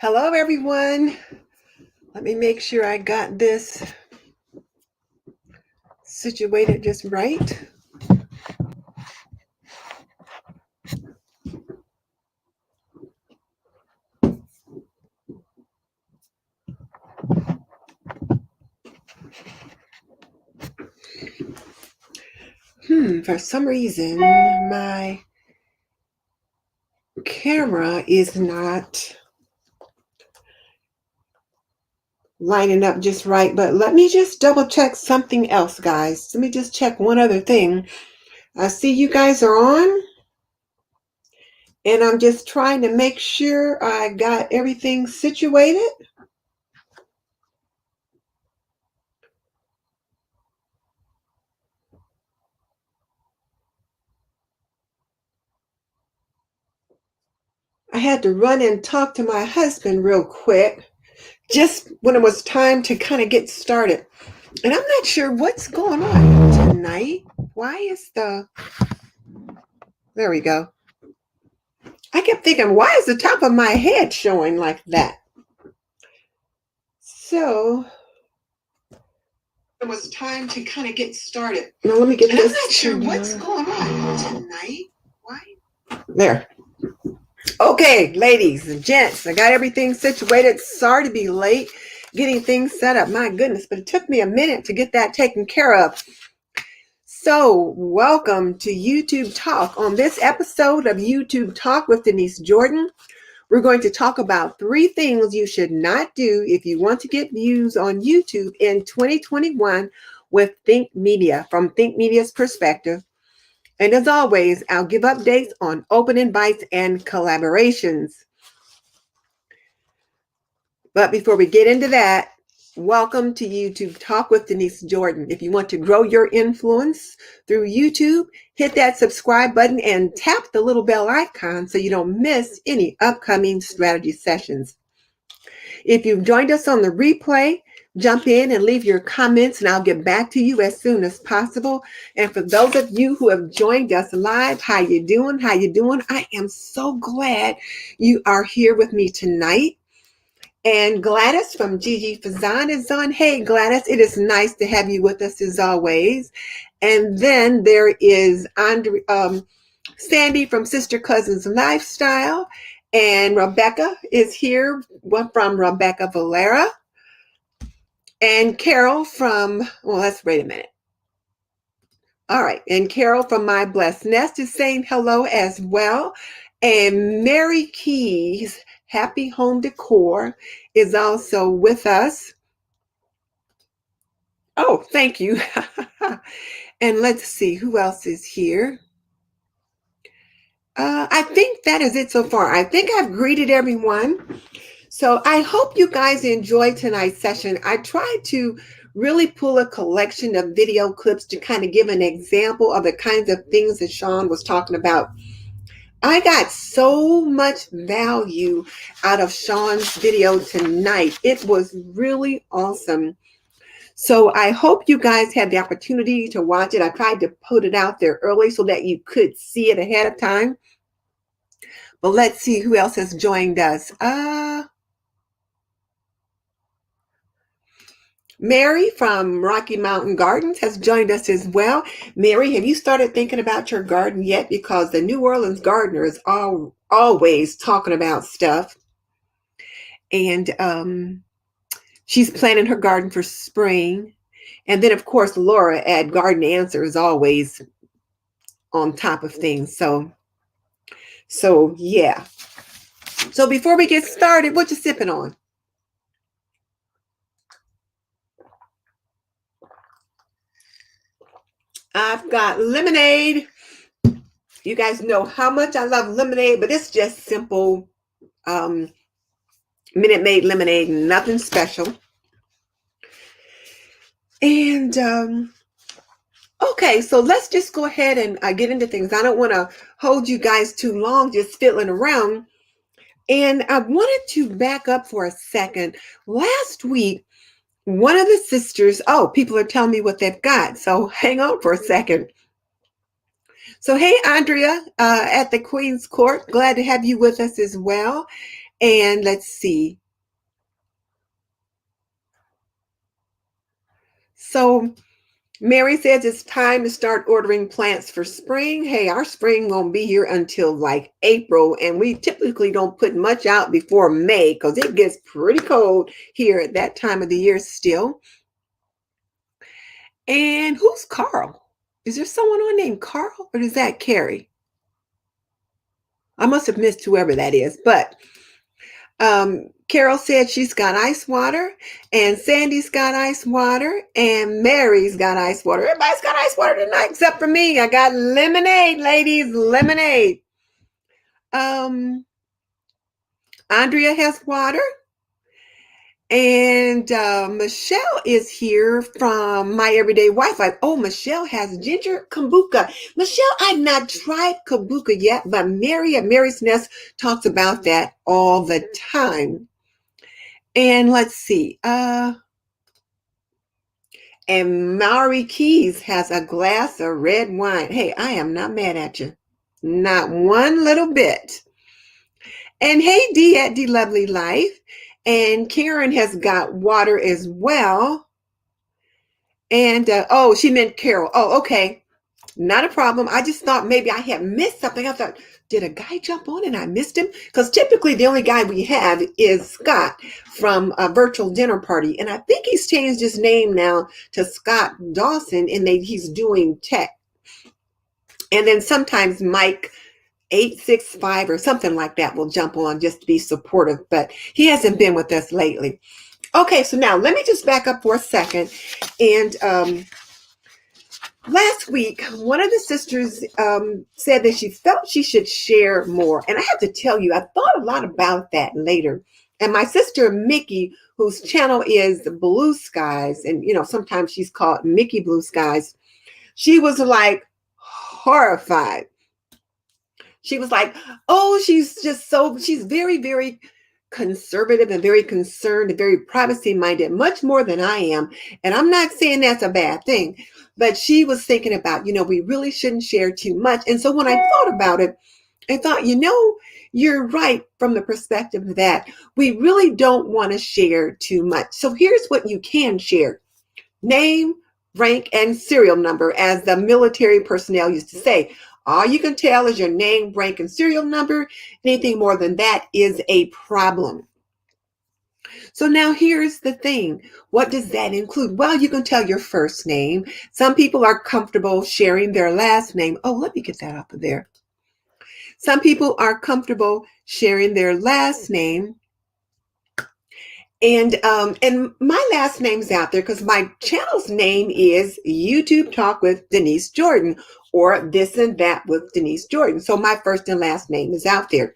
Hello, everyone. Let me make sure I got this situated just right. For some reason, my camera is not lining up just right, but let me just double check something else, guys. Let me just check one other thing. I see you guys are on, and I'm just trying to make sure I got everything situated. I had to run and talk to my husband real quick, just when it was time to kind of get started. And I'm not sure what's going on tonight. Why is there we go. I kept thinking, why is the top of my head showing like that? So it was time to kind of get started. Now let me get this. I'm not sure what's going on tonight. Why? There. Okay, ladies and gents, I got everything situated. Sorry to be late getting things set up. My goodness, but it took me a minute to get that taken care of. So, welcome to YouTube Talk. On this episode of YouTube Talk with Denise Jordan, we're going to talk about 3 things you should not do if you want to get views on YouTube in 2021 with Think Media, from Think Media's perspective. And as always, I'll give updates on open invites and collaborations. But before we get into that, welcome to YouTube Talk with Denise Jordan. If you want to grow your influence through YouTube, hit that subscribe button and tap the little bell icon so you don't miss any upcoming strategy sessions. If you've joined us on the replay, jump in and leave your comments and I'll get back to you as soon as possible. And for those of you who have joined us live, how you doing? How you doing? I am so glad you are here with me tonight. And Gladys from Gigi Fazan is on. Hey, Gladys, it is nice to have you with us as always. And then there is Sandy from Sister Cousins Lifestyle. And Rebecca is here from Rebecca Valera. And Carol from, wait a minute. All right. And Carol from My Blessed Nest is saying hello as well. And Mary Keys, Happy Home Decor, is also with us. Oh, thank you. And let's see who else is here. I think that is it so far. I think I've greeted everyone. So I hope you guys enjoyed tonight's session. I tried to really pull a collection of video clips to kind of give an example of the kinds of things that Sean was talking about. I got so much value out of Sean's video tonight. It was really awesome. So I hope you guys had the opportunity to watch it. I tried to put it out there early so that you could see it ahead of time. But let's see who else has joined us. Mary from Rocky Mountain Gardens has joined us as well. Mary, have you started thinking about your garden yet? Because the New Orleans gardener is always talking about stuff. And she's planting her garden for spring. And then, of course, Laura at Garden Answer is always on top of things. So yeah. So before we get started, what you sipping on? I've got lemonade. You guys know how much I love lemonade, but it's just simple Minute Maid lemonade, nothing special. And okay, so let's just go ahead and get into things. I don't want to hold you guys too long just fiddling around. And I wanted to back up for a second. Last week, one of the sisters, people are telling me what they've got. So hang on for a second. So, hey, Andrea at the Queen's Court. Glad to have you with us as well. And let's see. So Mary says it's time to start ordering plants for spring. Hey, our spring won't be here until like April, and we typically don't put much out before May because it gets pretty cold here at that time of the year still. And who's Carl? Is there someone on named Carl, or is that Carrie? I must have missed whoever that is, but Carol said she's got ice water, and Sandy's got ice water, and Mary's got ice water. Everybody's got ice water tonight except for me. I got lemonade, ladies, lemonade. Andrea has water. And Michelle is here from My Everyday Wi-Fi. Oh, Michelle has ginger kombucha. Michelle, I've not tried kombucha yet, but Mary at Mary's Nest talks about that all the time. And let's see. And Maury Keys has a glass of red wine. Hey, I am not mad at you. Not one little bit. And hey, Dee at D Lovely Life. And Karen has got water as well. And, oh, she meant Carol. Oh, okay. Not a problem. I just thought maybe I had missed something. I thought, did a guy jump on and I missed him? Because typically the only guy we have is Scott from a virtual dinner party. And I think he's changed his name now to Scott Dawson, and he's doing tech. And then sometimes Mike 865 or something like that will jump on just to be supportive, but he hasn't been with us lately. Okay, so now let me just back up for a second. And last week, one of the sisters said that she felt she should share more. And I have to tell you, I thought a lot about that later. And my sister, Mickey, whose channel is Blue Skies, and, you know, sometimes she's called Mickey Blue Skies, she was like horrified. She was like, oh, she's very, very conservative and very concerned and very privacy minded, much more than I am. And I'm not saying that's a bad thing, but she was thinking about, you know, we really shouldn't share too much. And so when I thought about it, I thought, you know, you're right from the perspective that we really don't want to share too much. So here's what you can share: name, rank, and serial number, as the military personnel used to say. All you can tell is your name, rank, and serial number. Anything more than that is a problem. So now here's the thing. What does that include? Well, you can tell your first name. Some people are comfortable sharing their last name. Oh, let me get that up there. Some people are comfortable sharing their last name. And my last name's out there because my channel's name is YouTube Talk with Denise Jordan, or This and That with Denise Jordan. So my first and last name is out there.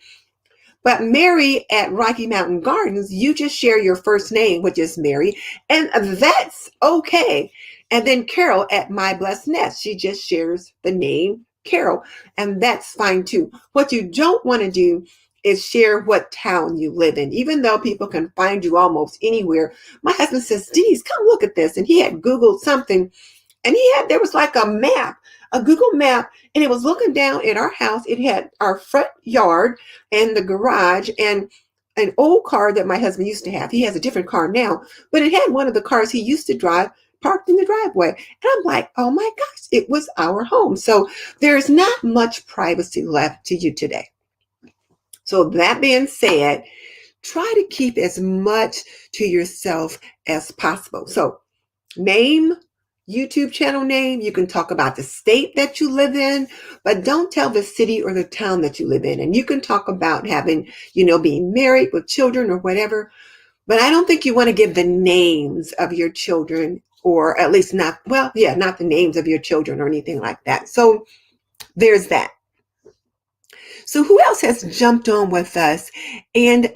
But Mary at Rocky Mountain Gardens, you just share your first name, which is Mary, and that's okay. And then Carol at My Blessed Nest, she just shares the name Carol, and that's fine too. What you don't want to do is share what town you live in, even though people can find you almost anywhere. My husband says, Denise, come look at this. And he had Googled something, and there was like a map, a Google map, and it was looking down at our house. It had our front yard and the garage and an old car that my husband used to have. He has a different car now, but it had one of the cars he used to drive parked in the driveway. And I'm like, oh my gosh, it was our home. So there's not much privacy left to you today. So that being said, try to keep as much to yourself as possible. So name, YouTube channel name, you can talk about the state that you live in, but don't tell the city or the town that you live in. And you can talk about having, you know, being married with children or whatever, but I don't think you want to give the names of your children, or at least not the names of your children or anything like that. So there's that. So who else has jumped on with us? And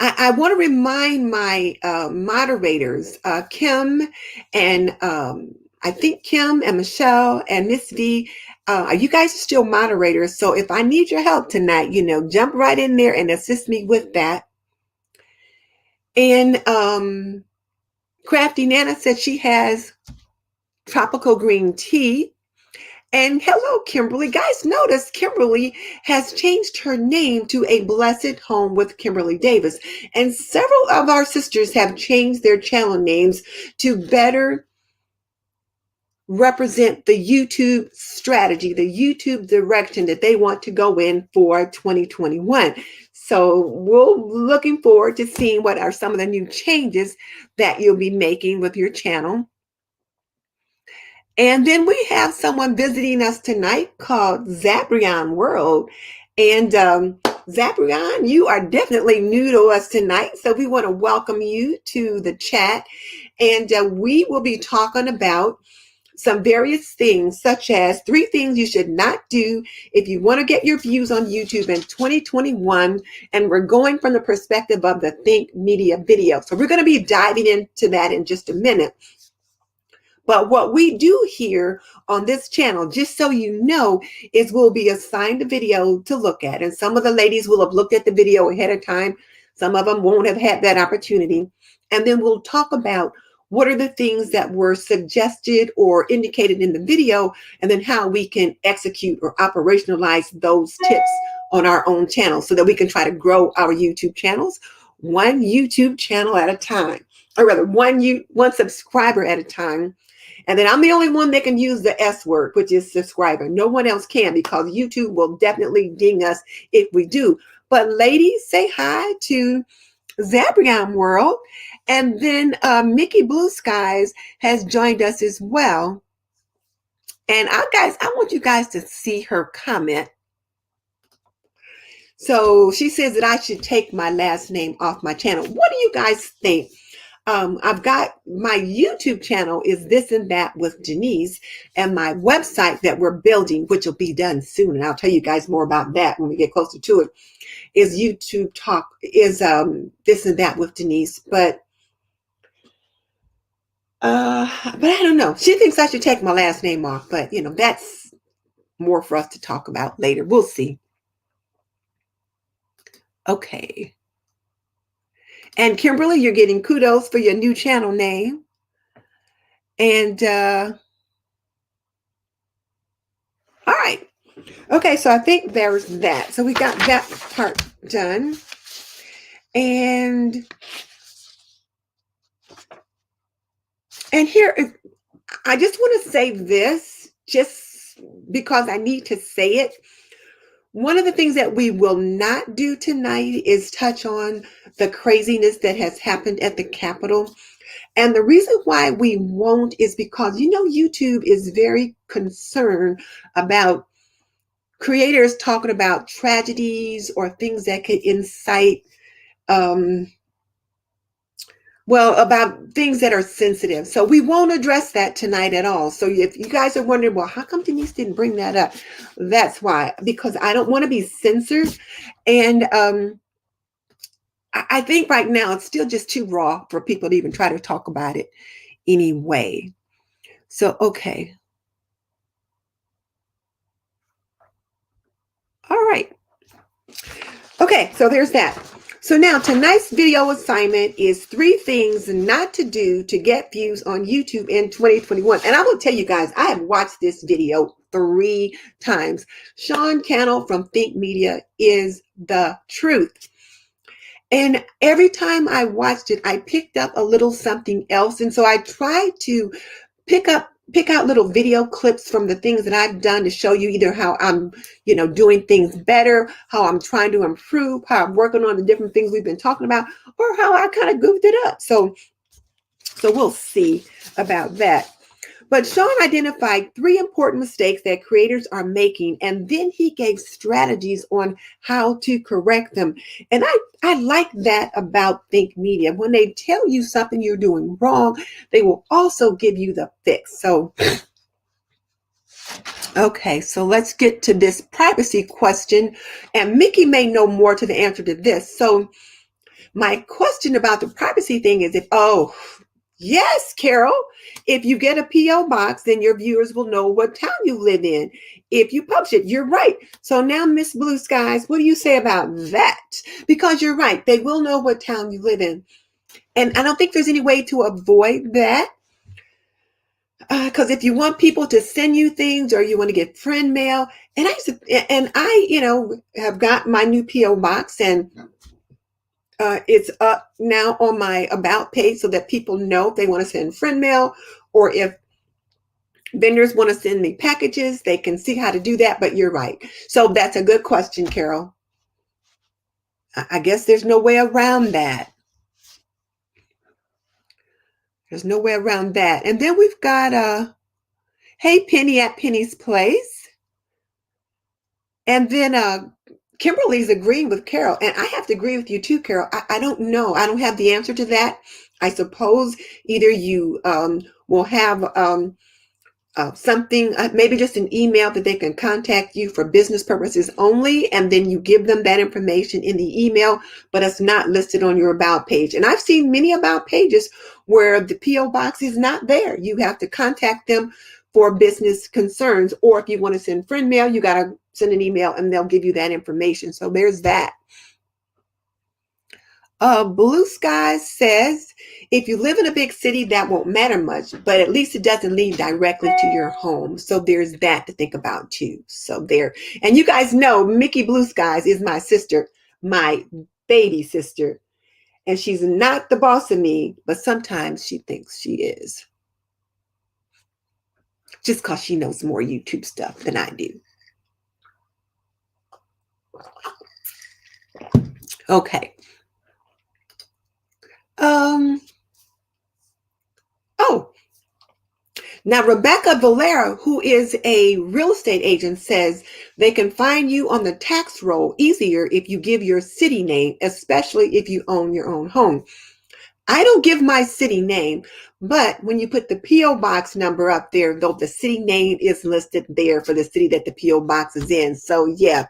I want to remind my moderators, Kim and I think Kim and Michelle and Miss V, you guys are still moderators. So if I need your help tonight, you know, jump right in there and assist me with that. And Crafty Nana said she has tropical green tea. And hello, Kimberly. Guys, notice Kimberly has changed her name to A Blessed Home with Kimberly Davis. And several of our sisters have changed their channel names to better represent the YouTube strategy, the YouTube direction that they want to go in for 2021. So we're looking forward to seeing what are some of the new changes that you'll be making with your channel. And then we have someone visiting us tonight called Zabrion World. And Zabrion, you are definitely new to us tonight. So we want to welcome you to the chat. And we will be talking about some various things, such as 3 things you should not do if you want to get your views on YouTube in 2021. And we're going from the perspective of the Think Media video. So we're going to be diving into that in just a minute. But what we do here on this channel, just so you know, is we'll be assigned a video to look at. And some of the ladies will have looked at the video ahead of time. Some of them won't have had that opportunity. And then we'll talk about what are the things that were suggested or indicated in the video, and then how we can execute or operationalize those tips on our own channel so that we can try to grow our YouTube channels one YouTube channel at a time, or rather one subscriber at a time. And then I'm the only one that can use the S word, which is subscriber. No one else can, because YouTube will definitely ding us if we do. But ladies, say hi to Zabrion World. And then Mickey Blue Skies has joined us as well. And I want you guys to see her comment. So she says that I should take my last name off my channel. What do you guys think? I've got my YouTube channel is This and That with Denise, and my website that we're building, which will be done soon, and I'll tell you guys more about that when we get closer to it, is YouTube Talk, is This and That with Denise. But I don't know. She thinks I should take my last name off, but that's more for us to talk about later. We'll see. Okay. And Kimberly, you're getting kudos for your new channel name. And all right. Okay, so I think there's that. So we got that part done. And here, I just want to say this, just because I need to say it. One of the things that we will not do tonight is touch on the craziness that has happened at the Capitol. And the reason why we won't is because, YouTube is very concerned about creators talking about tragedies or things that could incite, about things that are sensitive. So we won't address that tonight at all. So if you guys are wondering, well, how come Denise didn't bring that up? That's why, because I don't want to be censored. And I think right now it's still just too raw for people to even try to talk about it anyway. So, okay. All right. Okay, so there's that. So now tonight's video assignment is 3 things not to do to get views on YouTube in 2021. And I will tell you guys, I have watched this video 3 times. Sean Cannell from Think Media is the truth. And every time I watched it, I picked up a little something else. And so I tried to pick out little video clips from the things that I've done to show you either how I'm, doing things better, how I'm trying to improve, how I'm working on the different things we've been talking about, or how I kind of goofed it up. So we'll see about that. But Sean identified 3 important mistakes that creators are making, and then he gave strategies on how to correct them. And I like that about Think Media. When they tell you something you're doing wrong, they will also give you the fix. So, okay, so let's get to this privacy question. And Mickey may know more to the answer to this. So my question about the privacy thing is yes, Carol. If you get a P.O. box, then your viewers will know what town you live in. If you publish it, you're right. So now, Miss Blue Skies, what do you say about that? Because you're right. They will know what town you live in. And I don't think there's any way to avoid that. Because if you want people to send you things or you want to get friend mail, and I, have got my new PO box, and it's up now on my about page so that people know if they want to send friend mail, or if vendors want to send me packages, they can see how to do that. But you're right. So that's a good question, Carol. I guess there's no way around that. There's no way around that. And then we've got Hey Penny at Penny's Place. And then Kimberly's agreeing with Carol. And I have to agree with you too, Carol. I don't know. I don't have the answer to that. I suppose either you will have something, maybe just an email that they can contact you for business purposes only, and then you give them that information in the email, but it's not listed on your about page. And I've seen many about pages where the PO box is not there. You have to contact them for business concerns, or if you want to send friend mail, you got to send an email and they'll give you that information. So there's that. Blue Skies says, if you live in a big city, that won't matter much, but at least it doesn't lead directly to your home. So there's that to think about too. So there, and you guys know Mickey Blue Skies is my sister, my baby sister, and she's not the boss of me, but sometimes she thinks she is, just because she knows more YouTube stuff than I do. Okay. Oh, now, Rebecca Valera, who is a real estate agent, says they can find you on the tax roll easier if you give your city name, especially if you own your own home. I don't give my city name, but when you put the P.O. box number up there, though, the city name is listed there for the city that the P.O. box is in. So, yeah.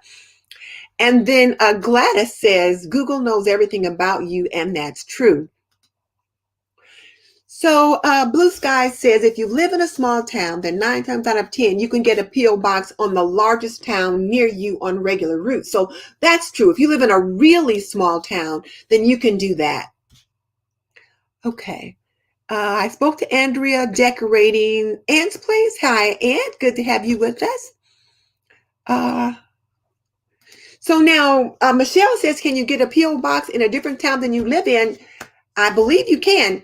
And then Gladys says, Google knows everything about you, and that's true. So Blue Sky says if you live in a small town, then 9 times out of 10, you can get a P.O. box on the largest town near you on regular routes. So that's true. If you live in a really small town, then you can do that. Okay. I spoke to Andrea decorating Ant's place. Hi, Ant. Good to have you with us. So now Michelle says, can you get a P.O. box in a different town than you live in? I believe you can.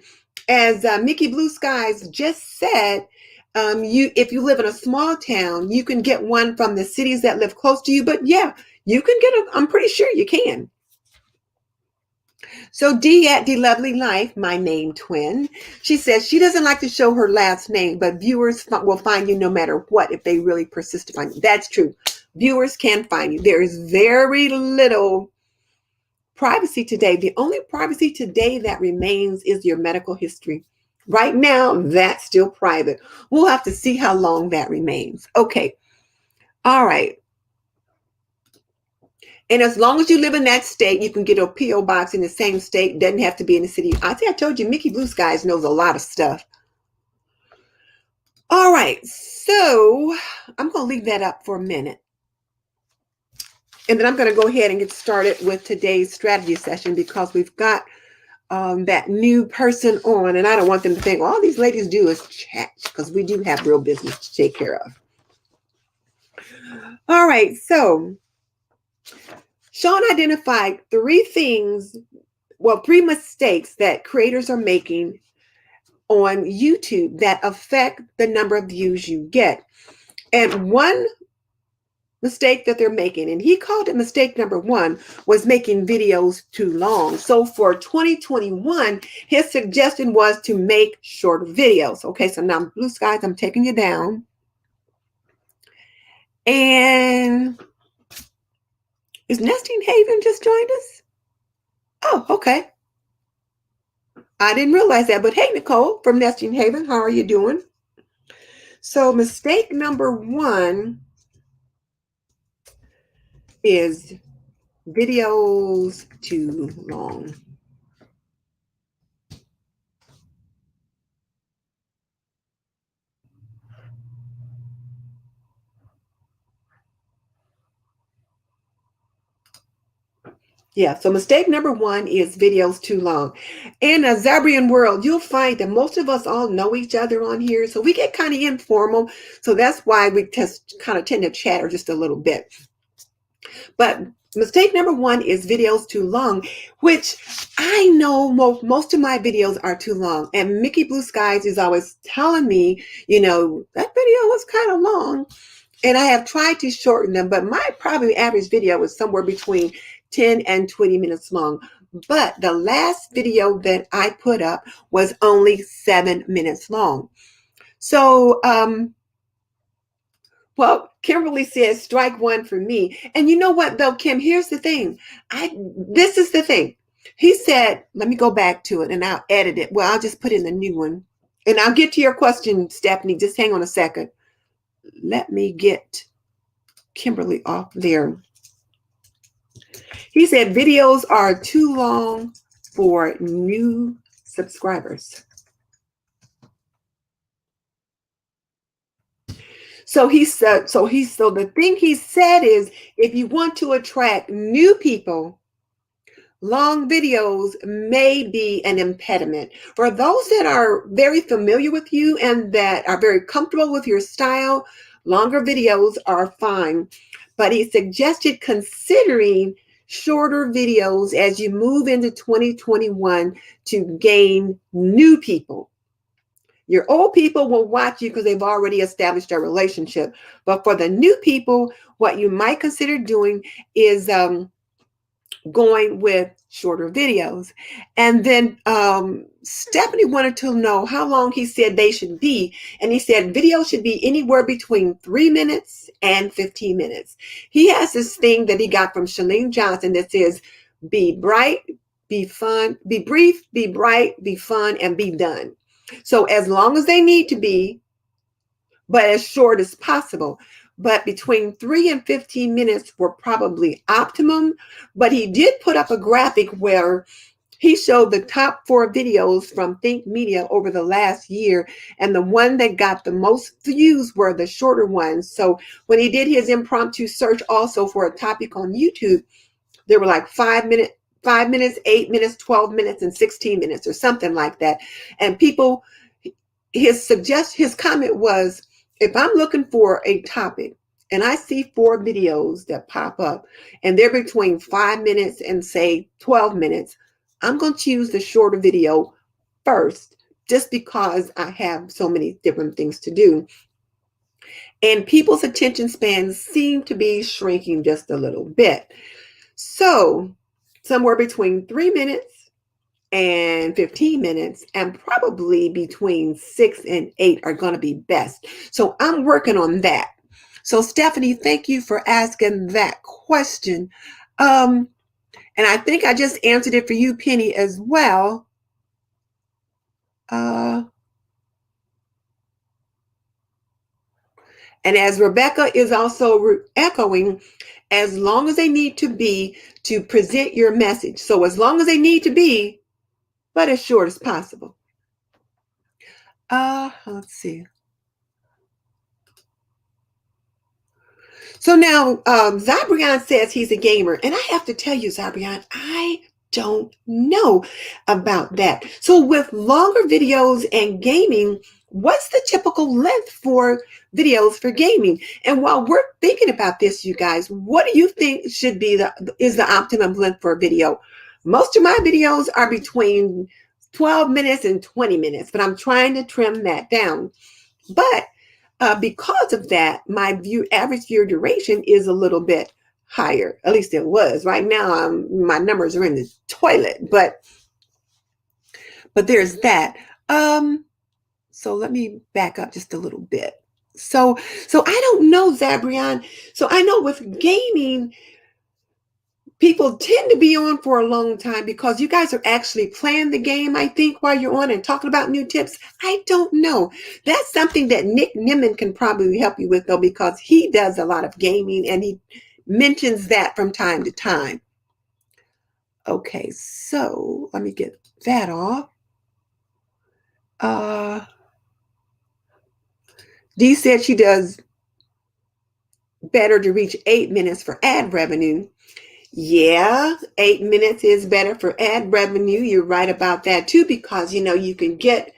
As Mickey Blue Skies just said, if you live in a small town, you can get one from the cities that live close to you. But yeah, you can get I'm pretty sure you can. So D at D Lovely Life, my name twin, she says she doesn't like to show her last name, but viewers will find you no matter what if they really persist to find you. That's true. Viewers can find you. There is very little privacy today. The only privacy today that remains is your medical history. Right now, that's still private. We'll have to see how long that remains. Okay. All right. And as long as you live in that state, you can get a P.O. box in the same state. Doesn't have to be in the city. I think I told you, Mickey Blue Skies knows a lot of stuff. All right. So I'm going to leave that up for a minute. And then I'm going to go ahead and get started with today's strategy session because we've got that new person on, and I don't want them to think, well, all these ladies do is chat, because we do have real business to take care of. All right, so Sean identified three mistakes that creators are making on YouTube that affect the number of views you get. And one mistake that they're making, and he called it mistake number 1, was making videos too long. So for 2021, his suggestion was to make short videos. Okay, so now Blue Skies, I'm taking you down. And is Nesting Haven just joined us? Oh, okay. I didn't realize that, but hey, Nicole from Nesting Haven, how are you doing? So mistake number 1 is videos too long. Yeah, so mistake number one is videos too long. In a Zabrian world, you'll find that most of us all know each other on here, so we get kind of informal. So that's why we just kind of tend to chatter just a little bit. But mistake number one is videos too long, which I know most of my videos are too long. And Mickey Blue Skies is always telling me, that video was kind of long. And I have tried to shorten them, but my probably average video is somewhere between 10 and 20 minutes long. But the last video that I put up was only 7 minutes long. So, well, Kimberly says strike one for me. And you know what though, Kim, here's the thing. This is the thing. He said, let me go back to it and I'll edit it. Well, I'll just put in the new one. And I'll get to your question, Stephanie. Just hang on a second. Let me get Kimberly off there. He said videos are too long for new subscribers. So the thing he said is, if you want to attract new people, long videos may be an impediment. For those that are very familiar with you and that are very comfortable with your style, longer videos are fine. But he suggested considering shorter videos as you move into 2021 to gain new people. Your old people will watch you because they've already established a relationship. But for the new people, what you might consider doing is going with shorter videos. And then Stephanie wanted to know how long he said they should be. And he said videos should be anywhere between 3 minutes and 15 minutes. He has this thing that he got from Chalene Johnson that says, be bright, be fun, be brief, be bright, be fun, and be done. So as long as they need to be, but as short as possible. But between 3 and 15 minutes were probably optimum. But he did put up a graphic where he showed the top 4 videos from Think Media over the last year. And the one that got the most views were the shorter ones. So when he did his impromptu search also for a topic on YouTube, there were like 5 minutes, 8 minutes, 12 minutes, and 16 minutes or something like that. And people, his comment was, if I'm looking for a topic and I see 4 videos that pop up and they're between 5 minutes and say 12 minutes, I'm going to choose the shorter video first, just because I have so many different things to do. And people's attention spans seem to be shrinking just a little bit. So somewhere between 3 minutes and 15 minutes, and probably between 6 and 8 are going to be best. So I'm working on that. So Stephanie, thank you for asking that question. And I think I just answered it for you, Penny, as well. And as Rebecca is also echoing, as long as they need to be to present your message. So as long as they need to be, but as short as possible. Let's see. So now Zabrian says he's a gamer. And I have to tell you, Zabrian, I don't know about that. So with longer videos and gaming, what's the typical length for videos for gaming? And while we're thinking about this, you guys, what do you think should be is the optimum length for a video? Most of my videos are between 12 minutes and 20 minutes, but I'm trying to trim that down. But because of that, my average view duration is a little bit higher. At least it was. Right now, my numbers are in the toilet, but there's that. So let me back up just a little bit. So I don't know, Zabrian. So I know with gaming, people tend to be on for a long time because you guys are actually playing the game, I think, while you're on and talking about new tips. I don't know. That's something that Nick Nimmin can probably help you with, though, because he does a lot of gaming and he mentions that from time to time. Okay, so let me get that off. Dee said she does better to reach 8 minutes for ad revenue. Yeah, 8 minutes is better for ad revenue. You're right about that too, because you can get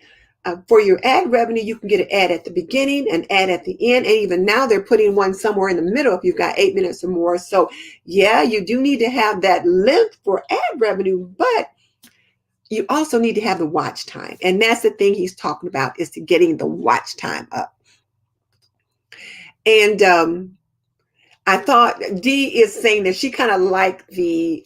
for your ad revenue, you can get an ad at the beginning, an ad at the end, and even now they're putting one somewhere in the middle if you've got 8 minutes or more. So yeah, you do need to have that length for ad revenue, but you also need to have the watch time. And that's the thing he's talking about, is to getting the watch time up. And I thought Dee is saying that she kind of liked the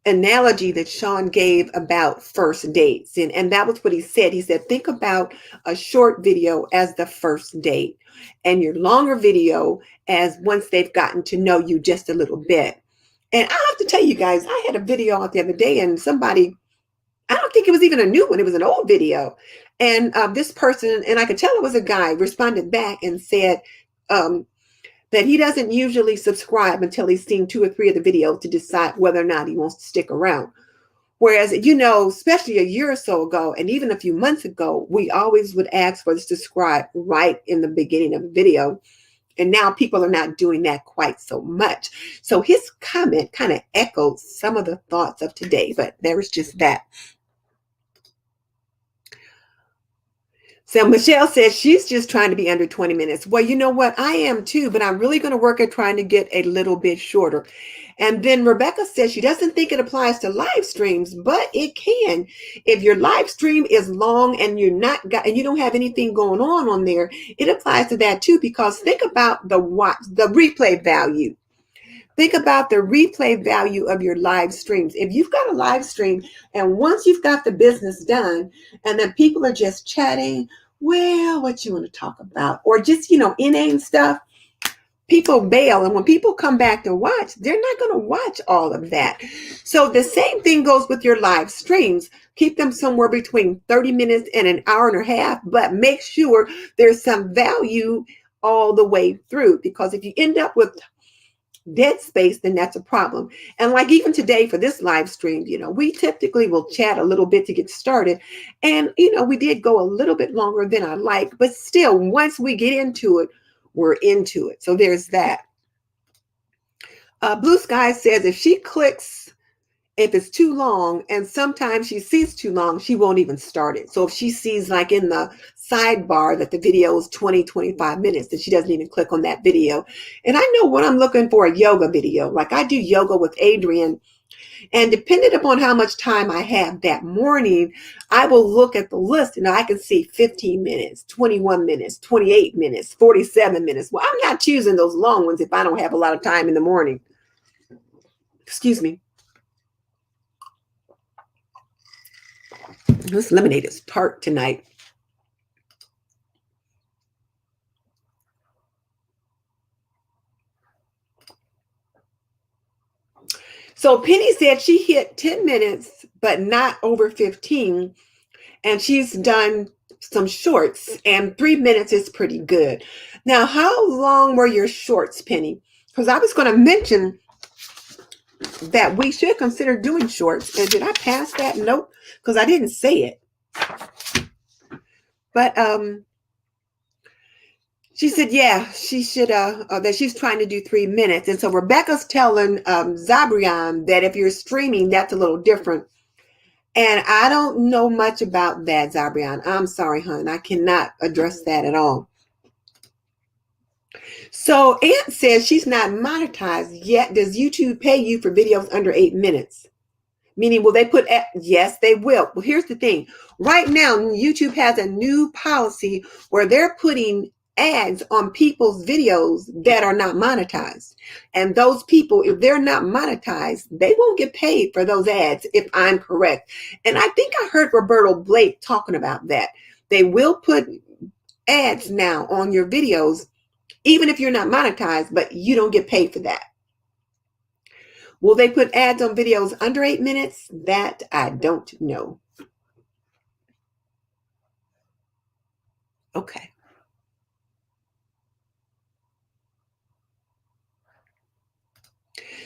analogy that Sean gave about first dates. And that was what he said. He said, think about a short video as the first date and your longer video as once they've gotten to know you just a little bit. And I have to tell you guys, I had a video out the other day and somebody, I don't think it was even a new one, it was an old video. And this person, and I could tell it was a guy, responded back and said, that he doesn't usually subscribe until he's seen 2 or 3 of the videos to decide whether or not he wants to stick around. Whereas, especially a year or so ago, and even a few months ago, we always would ask for the subscribe right in the beginning of the video. And now people are not doing that quite so much. So his comment kind of echoes some of the thoughts of today, but there was just that. So Michelle says she's just trying to be under 20 minutes. Well, you know what? I am too, but I'm really going to work at trying to get a little bit shorter. And then Rebecca says she doesn't think it applies to live streams, but it can. If your live stream is long and you don't have anything going on there, it applies to that too, because think about the replay value. Think about the replay value of your live streams. If you've got a live stream and once you've got the business done and then people are just chatting, well, what you want to talk about, or just, inane stuff, people bail. And when people come back to watch, they're not going to watch all of that. So the same thing goes with your live streams. Keep them somewhere between 30 minutes and an hour and a half, but make sure there's some value all the way through, because if you end up with dead space, then that's a problem. And like even today for this live stream, we typically will chat a little bit to get started. And, we did go a little bit longer than I like, but still, once we get into it, we're into it. So there's that. Blue Sky says if it's too long, and sometimes she sees too long, she won't even start it. So if she sees like in the sidebar that the video is 20, 25 minutes, then she doesn't even click on that video. And I know when I'm looking for a yoga video, like I do yoga with Adrienne, and depending upon how much time I have that morning, I will look at the list and I can see 15 minutes, 21 minutes, 28 minutes, 47 minutes. Well, I'm not choosing those long ones if I don't have a lot of time in the morning. Excuse me. This lemonade is tart tonight. So Penny said she hit 10 minutes, but not over 15. And she's done some shorts, and 3 minutes is pretty good. Now, how long were your shorts, Penny? Because I was going to mention that we should consider doing shorts. And did I pass that? Nope, because I didn't say it. But she said, yeah, she should, that she's trying to do 3 minutes. And so Rebecca's telling Zabrian that if you're streaming, that's a little different. And I don't know much about that, Zabrian. I'm sorry, hon. I cannot address that at all. So Aunt says she's not monetized yet. Does YouTube pay you for videos under 8 minutes? Meaning, will they put, yes, they will. Well, here's the thing. Right now, YouTube has a new policy where they're putting ads on people's videos that are not monetized. And those people, if they're not monetized, they won't get paid for those ads, if I'm correct. And I think I heard Roberto Blake talking about that. They will put ads now on your videos, even if you're not monetized, but you don't get paid for that. Will they put ads on videos under 8 minutes? That I don't know. Okay.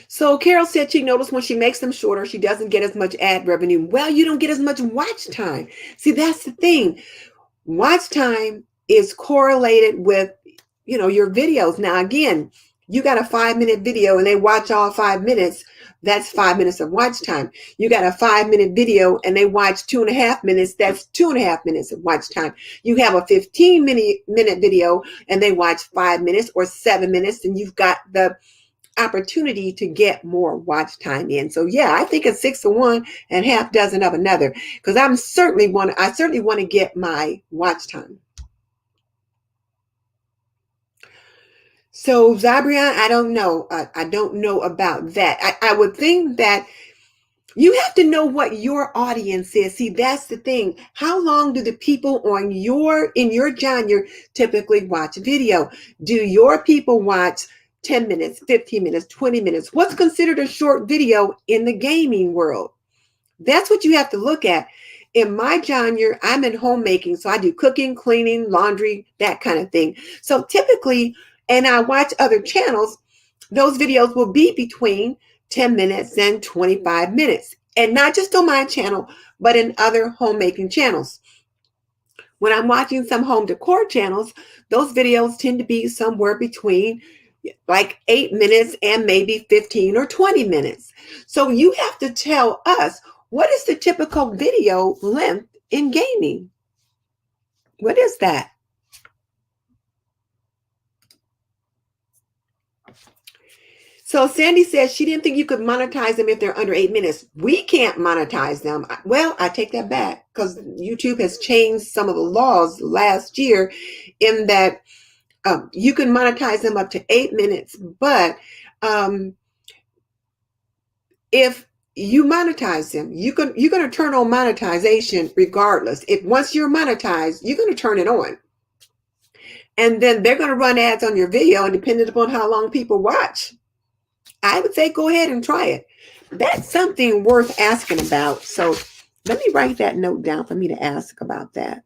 So Carol said she noticed when she makes them shorter, she doesn't get as much ad revenue. Well, you don't get as much watch time. See, that's the thing. Watch time is correlated with, your videos. Now, again, You got a 5-minute video and they watch all 5 minutes. That's 5 minutes of watch time. You got a 5-minute video and they watch 2.5 minutes. That's 2.5 minutes of watch time. You have a 15-minute video and they watch 5 minutes or 7 minutes, and you've got the opportunity to get more watch time in. So yeah, I think it's 6 of one and half dozen of another, because I certainly want to get my watch time. So Zabrian, I don't know. I don't know about that. I would think that you have to know what your audience is. See, that's the thing. How long do the people in your genre typically watch video? Do your people watch 10 minutes, 15 minutes, 20 minutes? What's considered a short video in the gaming world? That's what you have to look at. In my genre, I'm in homemaking, so I do cooking, cleaning, laundry, that kind of thing. So typically, and I watch other channels, those videos will be between 10 minutes and 25 minutes. And not just on my channel, but in other homemaking channels. When I'm watching some home decor channels, those videos tend to be somewhere between like 8 minutes and maybe 15 or 20 minutes. So you have to tell us, what is the typical video length in gaming? What is that? So Sandy says she didn't think you could monetize them if they're under 8 minutes. We can't monetize them. Well, I take that back, because YouTube has changed some of the laws last year in that you can monetize them up to 8 minutes. But if you monetize them, you're going to turn on monetization regardless. If once you're monetized, you're going to turn it on. And then they're going to run ads on your video, and depending upon how long people watch, I would say go ahead and try it. That's something worth asking about. So let me write that note down for me to ask about that.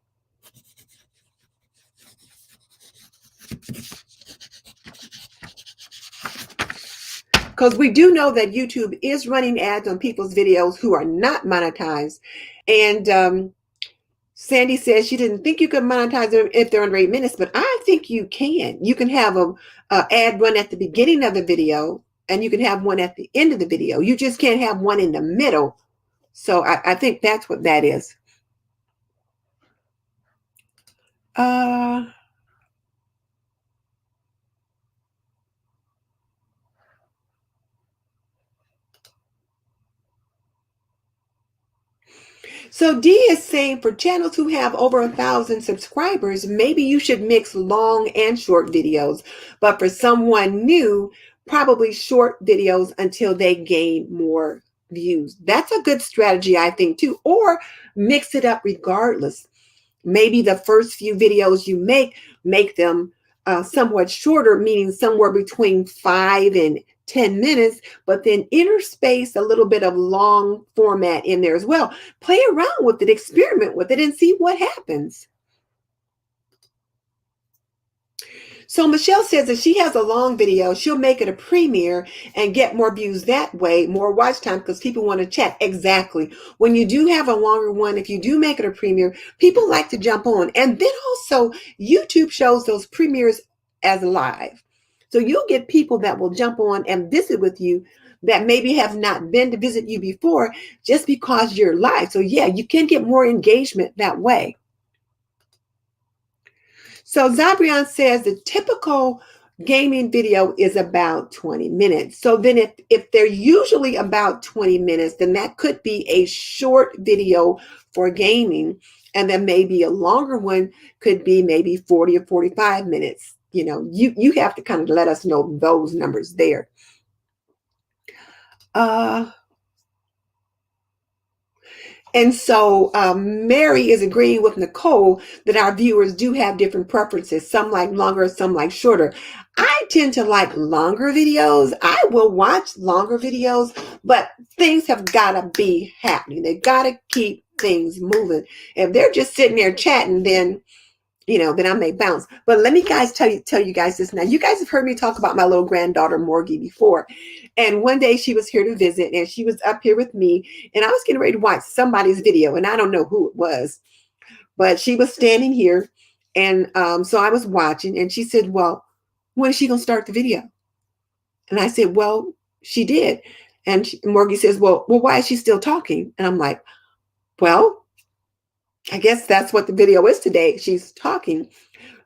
Because we do know that YouTube is running ads on people's videos who are not monetized. And Sandy says she didn't think you could monetize them if they're under 8 minutes, but I think you can. You can have a ad run at the beginning of the video, and you can have one at the end of the video. You just can't have one in the middle. So I think that's what that is. So D is saying for channels who have over 1,000 subscribers, maybe you should mix long and short videos. But for someone new, probably short videos until they gain more views. That's a good strategy, I think, too. Or mix it up regardless. Maybe the first few videos you make them somewhat shorter, meaning somewhere between 5 and 10 minutes, but then interspace a little bit of long format in there as well. Play around with it, experiment with it, and see what happens. So Michelle says if she has a long video, she'll make it a premiere and get more views that way, more watch time, because people want to chat. Exactly. When you do have a longer one, if you do make it a premiere, people like to jump on. And then also YouTube shows those premieres as live. So you'll get people that will jump on and visit with you that maybe have not been to visit you before just because you're live. So yeah, you can get more engagement that way. So Zabrian says the typical gaming video is about 20 minutes. So then if they're usually about 20 minutes, then that could be a short video for gaming. And then maybe a longer one could be maybe 40 or 45 minutes. You know, you have to kind of let us know those numbers there. And so Mary is agreeing with Nicole that our viewers do have different preferences. Some like longer, some like shorter. I tend to like longer videos. I will watch longer videos, but things have got to be happening. They got to keep things moving. If they're just sitting there chatting, then then I may bounce. But let me tell you guys this now. You guys have heard me talk about my little granddaughter Morgie before. And one day she was here to visit, and she was up here with me, and I was getting ready to watch somebody's video, and I don't know who it was, but she was standing here, and so I was watching, and she said, well, when is she going to start the video? And I said, well, she did. And Morgie says, well, why is she still talking? And I'm like, well, I guess that's what the video is today. She's talking.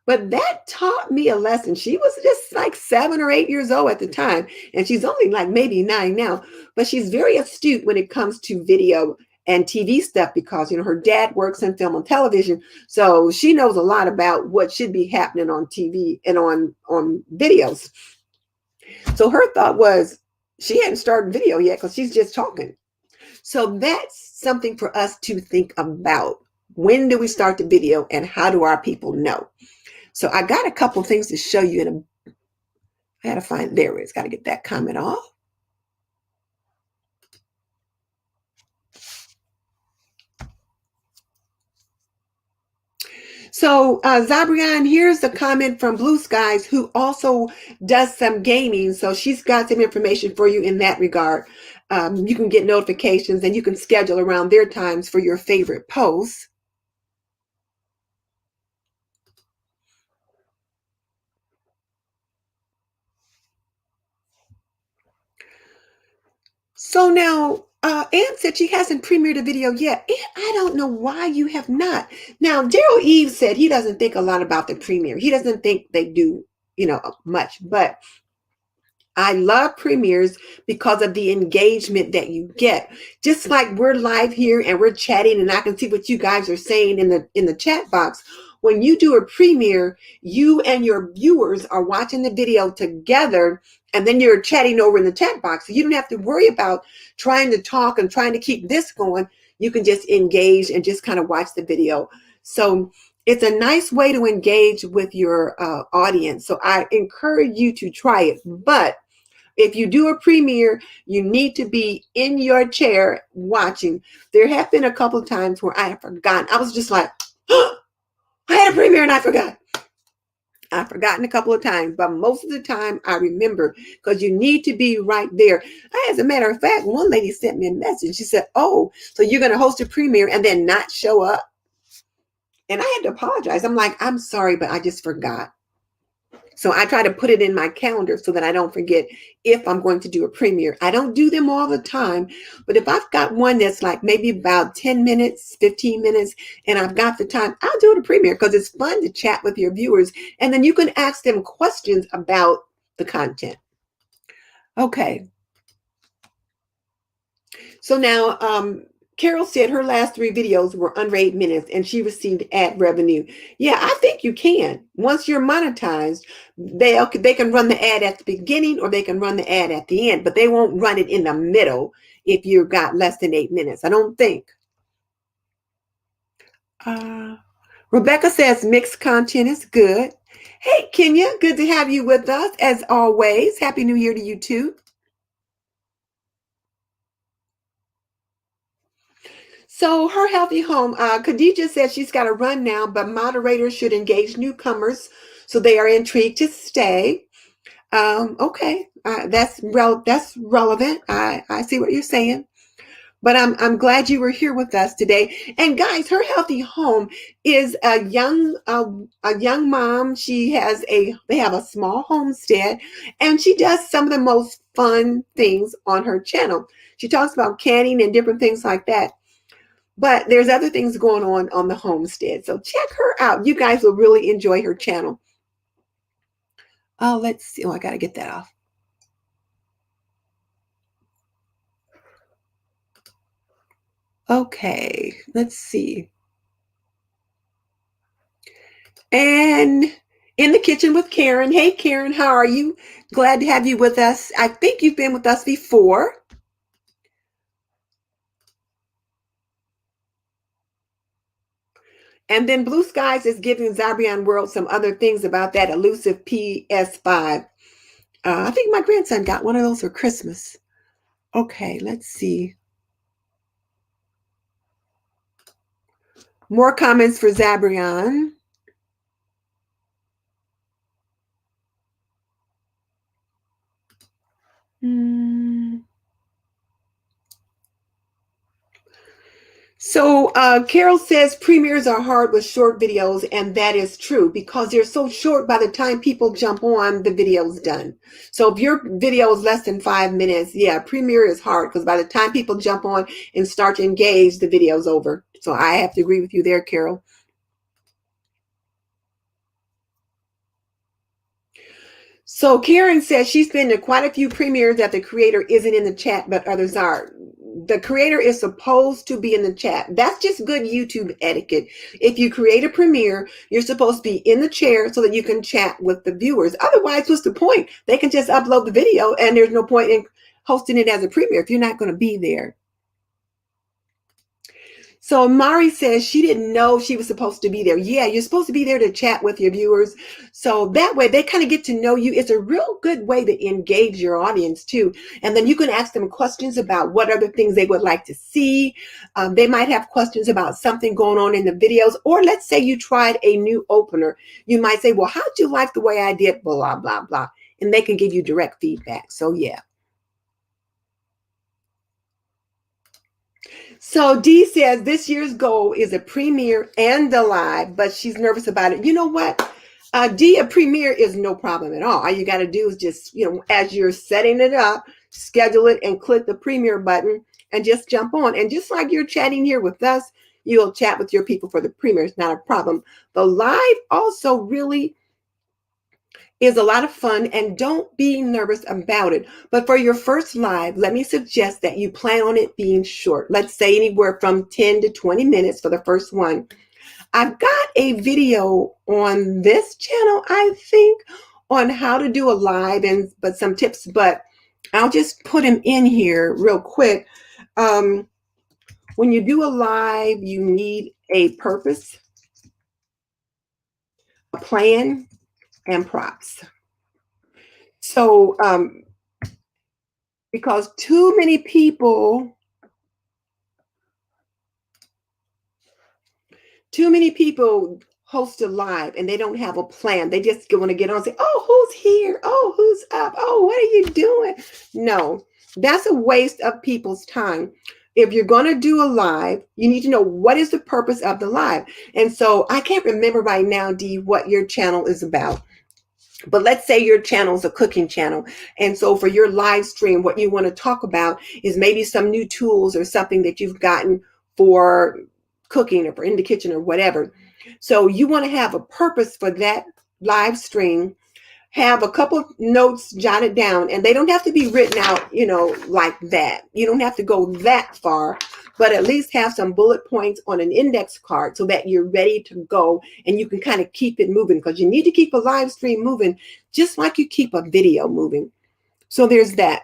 But that taught me a lesson. She was just like 7 or 8 years old at the time. And she's only like maybe 9 now. But she's very astute when it comes to video and TV stuff because, you know, her dad works in film and television. So she knows a lot about what should be happening on TV and on videos. So her thought was she hadn't started video yet because she's just talking. So that's something for us to think about. When do we start the video and how do our people know? So I got a couple things to show you I had to find, there it is, got to get that comment off. So Zabrian, here's a comment from Blue Skies, who also does some gaming. So she's got some information for you in that regard. You can get notifications and you can schedule around their times for your favorite posts. So now, Ann said she hasn't premiered a video yet. And I don't know why you have not. Now, Daryl Eve said he doesn't think a lot about the premiere. He doesn't think they do, you know, much. But I love premieres because of the engagement that you get. Just like we're live here and we're chatting and I can see what you guys are saying in the chat box. When you do a premiere, you and your viewers are watching the video together and then you're chatting over in the chat box. So you don't have to worry about trying to talk and trying to keep this going. You can just engage and just kind of watch the video. So it's a nice way to engage with your audience. So I encourage you to try it. But if you do a premiere, you need to be in your chair watching. There have been a couple of times where I have forgotten. I was just like, oh, I had a premiere and I forgot. I've forgotten a couple of times, but most of the time I remember because you need to be right there. As a matter of fact, one lady sent me a message. She said, oh, so you're going to host a premiere and then not show up? And I had to apologize. I'm like, I'm sorry, but I just forgot. So I try to put it in my calendar so that I don't forget if I'm going to do a premiere. I don't do them all the time, but if I've got one that's like maybe about 10 minutes, 15 minutes, and I've got the time, I'll do the premiere because it's fun to chat with your viewers. And then you can ask them questions about the content. Okay. So now, Carol said her last 3 videos were under 8 minutes and she received ad revenue. Yeah, I think you can. Once you're monetized, they can run the ad at the beginning or they can run the ad at the end, but they won't run it in the middle if you've got less than 8 minutes. I don't think. Rebecca says mixed content is good. Hey, Kenya, good to have you with us as always. Happy New Year to you too. So her healthy home, Khadija says she's got to run now, but moderators should engage newcomers so they are intrigued to stay. Okay, that's relevant. I see what you're saying, but I'm glad you were here with us today. And guys, her healthy home is a young mom. They have a small homestead, and she does some of the most fun things on her channel. She talks about canning and different things like that. But there's other things going on the homestead. So check her out. You guys will really enjoy her channel. Oh, let's see. Oh, I got to get that off. Okay, let's see. And in the kitchen with Karen. Hey, Karen, how are you? Glad to have you with us. I think you've been with us before. And then Blue Skies is giving Zabrian World some other things about that elusive PS5. I think my grandson got one of those for Christmas. Okay, let's see. More comments for Zabrian. So Carol says premieres are hard with short videos, and that is true because they're so short. By the time people jump on, the video's done. So if your video is less than 5 minutes, yeah, premiere is hard because by the time people jump on and start to engage, the video's over. So I have to agree with you there, Carol. So Karen says she's been to quite a few premieres that the creator isn't in the chat, but others are. The creator is supposed to be in the chat. That's just good YouTube etiquette. If you create a premiere, you're supposed to be in the chair so that you can chat with the viewers. Otherwise, what's the point? They can just upload the video and there's no point in hosting it as a premiere if you're not going to be there. So Mari says she didn't know she was supposed to be there. Yeah, you're supposed to be there to chat with your viewers. So that way they kind of get to know you. It's a real good way to engage your audience too. And then you can ask them questions about what other things they would like to see. They might have questions about something going on in the videos. Or let's say you tried a new opener. You might say, well, how'd you like the way I did? Blah, blah, blah. And they can give you direct feedback. So yeah. So Dee says this year's goal is a premiere and a live, but she's nervous about it. You know what? Dee, a premiere is no problem at all. All you got to do is just, as you're setting it up, schedule it and click the premiere button and just jump on. And just like you're chatting here with us, you'll chat with your people for the premiere. It's not a problem. The live also really is a lot of fun, and don't be nervous about it. But for your first live, let me suggest that you plan on it being short. Let's say anywhere from 10 to 20 minutes for the first one. I've got a video on this channel, I think, on how to do a live but some tips, but I'll just put them in here real quick. When you do a live, you need a purpose, a plan, and props. So, because too many people host a live and they don't have a plan. They just want to get on and say, oh, who's here? Oh, who's up? Oh, what are you doing? No, that's a waste of people's time. If you're going to do a live, you need to know what is the purpose of the live. And so I can't remember right now, Dee, what your channel is about. But let's say your channel is a cooking channel. And so for your live stream, what you want to talk about is maybe some new tools or something that you've gotten for cooking or for in the kitchen or whatever. So you want to have a purpose for that live stream. Have a couple of notes jotted down, and they don't have to be written out, like that. You don't have to go that far, but at least have some bullet points on an index card so that you're ready to go and you can kind of keep it moving, because you need to keep a live stream moving just like you keep a video moving. So there's that.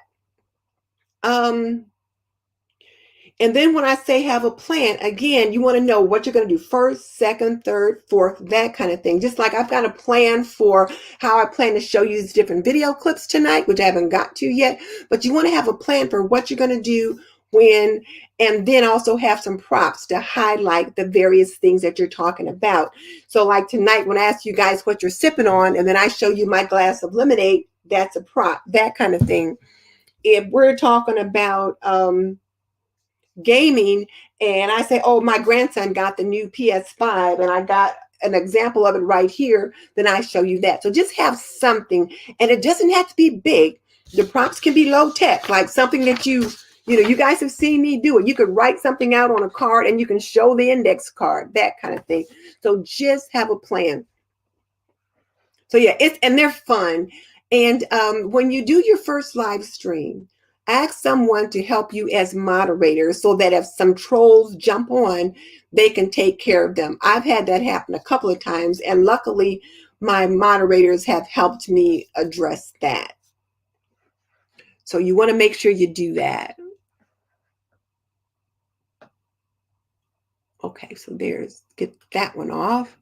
And then when I say have a plan, again, you want to know what you're going to do first, second, third, fourth, that kind of thing. Just like I've got a plan for how I plan to show you these different video clips tonight, which I haven't got to yet. But you want to have a plan for what you're going to do when, and then also have some props to highlight the various things that you're talking about. So like tonight, when I ask you guys what you're sipping on, and then I show you my glass of lemonade, that's a prop, that kind of thing. If we're talking about, gaming and I say, oh, my grandson got the new PS5 and I got an example of it right here, then I show you that. So just have something, and it doesn't have to be big. The prompts can be low tech, like something that you guys have seen me do it. You could write something out on a card and you can show the index card, that kind of thing. So just have a plan. So yeah, and they're fun. And when you do your first live stream, ask someone to help you as moderator so that if some trolls jump on, they can take care of them. I've had that happen a couple of times, and luckily my moderators have helped me address that. So you want to make sure you do that. Okay, so get that one off.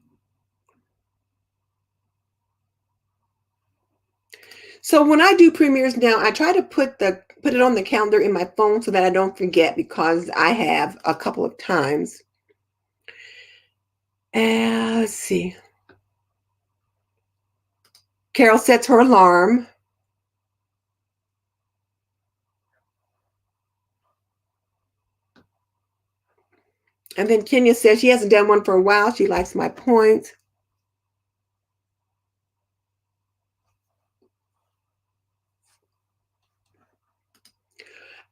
So when I do premieres now, I try to put it on the calendar in my phone so that I don't forget, because I have a couple of times. And let's see. Carol sets her alarm. And then Kenya says she hasn't done one for a while. She likes my points.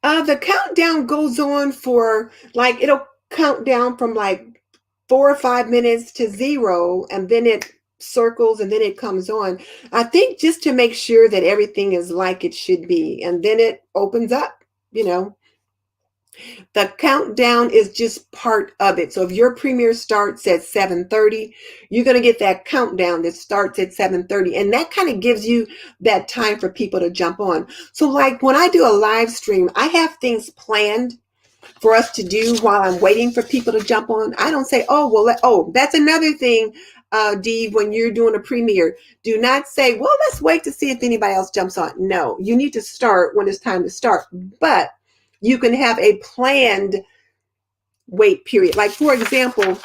The countdown goes on for like, it'll count down from like 4 or 5 minutes to 0, and then it circles and then it comes on. I think just to make sure that everything is like it should be, and then it opens up, you know. The countdown is just part of it. So if your premiere starts at 7:30, you're going to get that countdown that starts at 7:30. And that kind of gives you that time for people to jump on. So like when I do a live stream, I have things planned for us to do while I'm waiting for people to jump on. I don't say, oh, well, that's another thing, Dee, when you're doing a premiere. Do not say, well, let's wait to see if anybody else jumps on. No, you need to start when it's time to start. But you can have a planned wait period. Like, for example,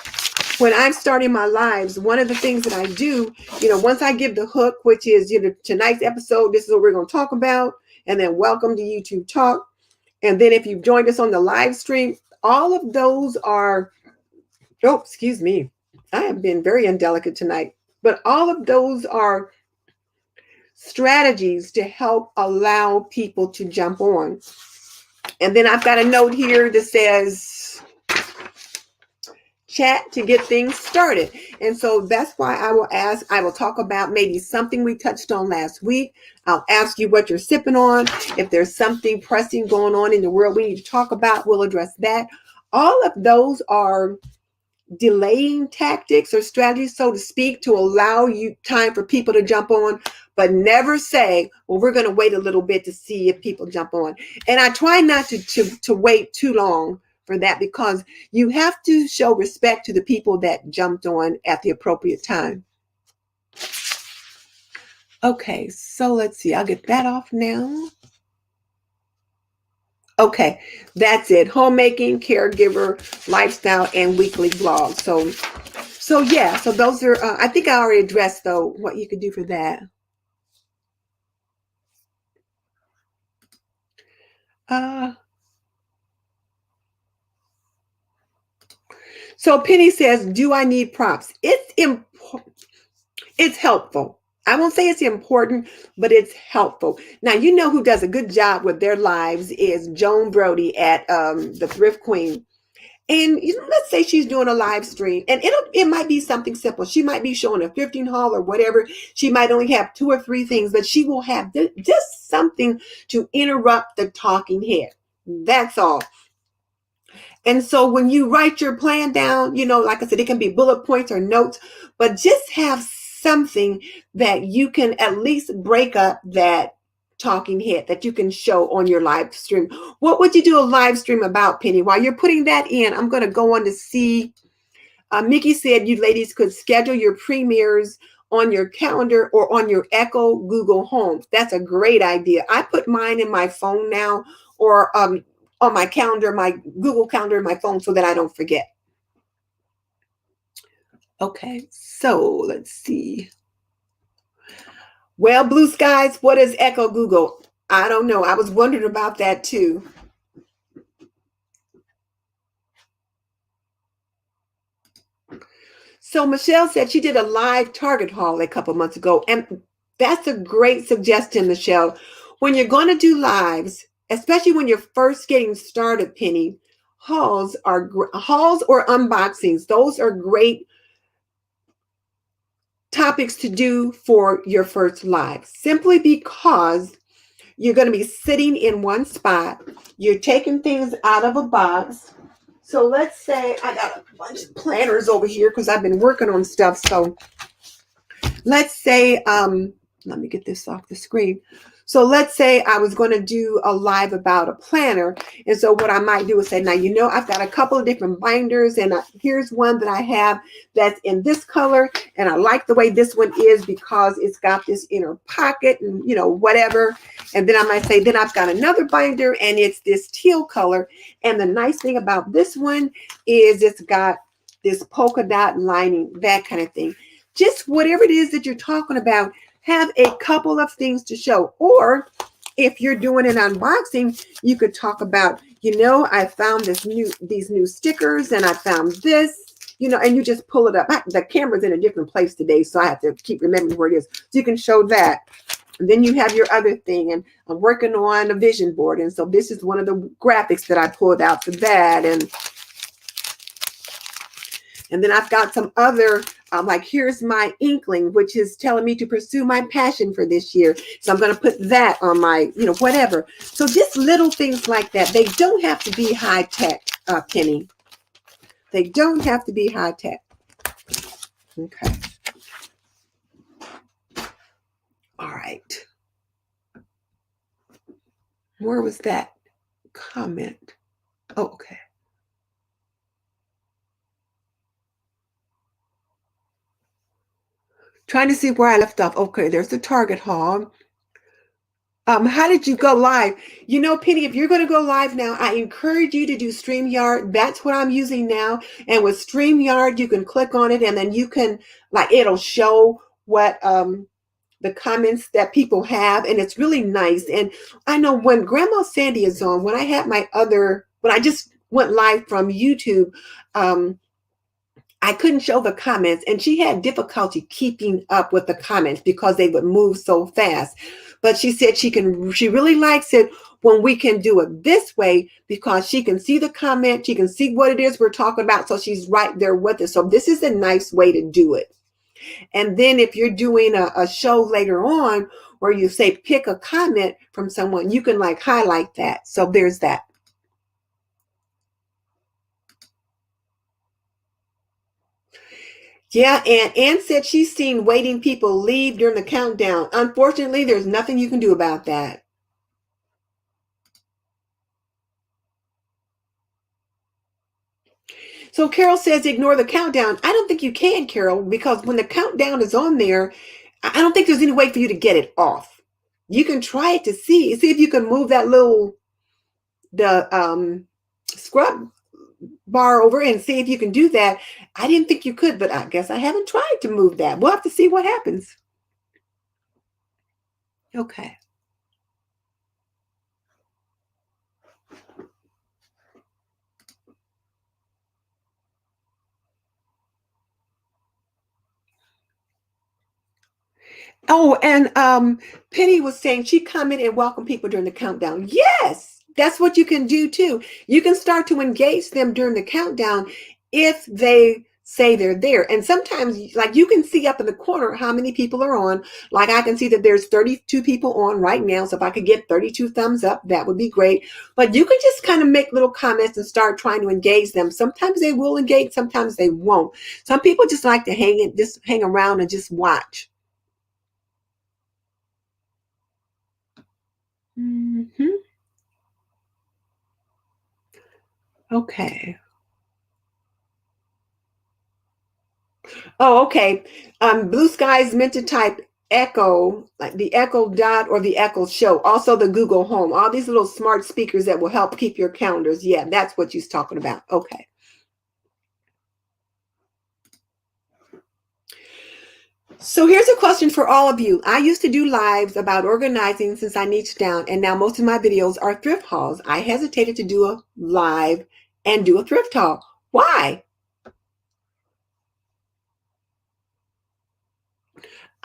when I'm starting my lives, one of the things that I do, once I give the hook, which is, tonight's episode, this is what we're going to talk about, and then welcome to YouTube Talk. And then if you've joined us on the live stream, all of those are, oh, excuse me, I have been very indelicate tonight, but all of those are strategies to help allow people to jump on. And then I've got a note here that says chat to get things started. And so that's why I will talk about maybe something we touched on last week. I'll ask you what you're sipping on. If there's something pressing going on in the world we need to talk about, we'll address that. All of those are delaying tactics or strategies, so to speak, to allow you time for people to jump on, but never say, well, we're going to wait a little bit to see if people jump on. And I try not to wait too long for that, because you have to show respect to the people that jumped on at the appropriate time. Okay, so let's see. I'll get that off now. Okay, that's it. Homemaking, caregiver, lifestyle, and weekly blog. So yeah, so those are, I think I already addressed, though, what you could do for that. So Penny says, do I need props? It's helpful. I won't say it's important, but it's helpful. Now, you know who does a good job with their lives is Joan Brody at the Thrift Queen. And let's say she's doing a live stream, and it might be something simple. She might be showing a thrifting haul or whatever. She might only have 2 or 3 things, but she will have just something to interrupt the talking head. That's all. And so when you write your plan down, like I said, it can be bullet points or notes, but just have something that you can at least break up that talking head that you can show on your live stream. What would you do a live stream about, Penny? While you're putting that in, I'm going to go on to see. Mickey said you ladies could schedule your premieres on your calendar or on your Echo Google Home. That's a great idea. I put mine in my phone now, or on my calendar, my Google Calendar in my phone, so that I don't forget. Okay, so let's see. Well, Blue Skies, what is Echo Google? I don't know. I was wondering about that too. So Michelle said she did a live Target haul a couple months ago. And that's a great suggestion, Michelle. When you're going to do lives, especially when you're first getting started, Penny, hauls or unboxings, those are great topics to do for your first live, simply because you're going to be sitting in one spot. You're taking things out of a box. So let's say I got a bunch of planners over here because I've been working on stuff. So let's say, let me get this off the screen. So let's say I was going to do a live about a planner. And so what I might do is say, now, I've got a couple of different binders, and here's one that I have that's in this color. And I like the way this one is because it's got this inner pocket and, whatever. And then I might say, then I've got another binder and it's this teal color. And the nice thing about this one is it's got this polka dot lining, that kind of thing. Just whatever it is that you're talking about, have a couple of things to show. Or if you're doing an unboxing, you could talk about, you know, I found these new stickers, and I found this, you know, and you just pull it up. The camera's in a different place today, so I have to keep remembering where it is. So you can show that. And then you have your other thing, and I'm working on a vision board. And so this is one of the graphics that I pulled out for that. And then I've got some other, like, here's my inkling, which is telling me to pursue my passion for this year. So I'm going to put that on my, you know, whatever. So just little things like that. They don't have to be high tech, Penny. They don't have to be high tech. Okay. All right. Where was that comment? Oh, okay. Trying to see where I left off. Okay, there's the Target haul. How did you go live? You know, Penny, if you're going to go live now, I encourage you to do StreamYard. That's what I'm using now. And with StreamYard, you can click on it, and then you can, like, it'll show what the comments that people have, and it's really nice. And I know when Grandma Sandy is on, when I just went live from YouTube, I couldn't show the comments, and she had difficulty keeping up with the comments because they would move so fast. But she said she really likes it when we can do it this way, because she can see the comment, she can see what it is we're talking about, so she's right there with us. So this is a nice way to do it. And then if you're doing a show later on where you say pick a comment from someone, you can like highlight that. So there's that. Yeah, and Ann said she's seen waiting people leave during the countdown. Unfortunately, there's nothing you can do about that. So Carol says ignore the countdown. I don't think you can, Carol, because when the countdown is on there, I don't think there's any way for you to get it off. You can try it to see if you can move that the scrub bar over and see if you can do that. I didn't think you could, but I guess I haven't tried to move that. We'll have to see what happens. Okay. Oh, and Penny was saying she commented and welcomed people during the countdown. Yes, that's what you can do too. You can start to engage them during the countdown if they say they're there. And sometimes, like, you can see up in the corner how many people are on. Like, I can see that there's 32 people on right now. So if I could get 32 thumbs up, that would be great. But you can just kind of make little comments and start trying to engage them. Sometimes they will engage, sometimes they won't. Some people just like to just hang around and just watch. Mm-hmm. Okay. Oh, okay. Blue Sky is meant to type Echo, like the Echo Dot or the Echo Show. Also the Google Home. All these little smart speakers that will help keep your calendars. Yeah, that's what she's talking about. Okay. So here's a question for all of you. I used to do lives about organizing since I niche down, and now most of my videos are thrift hauls. I hesitated to do a live and do a thrift haul. Why?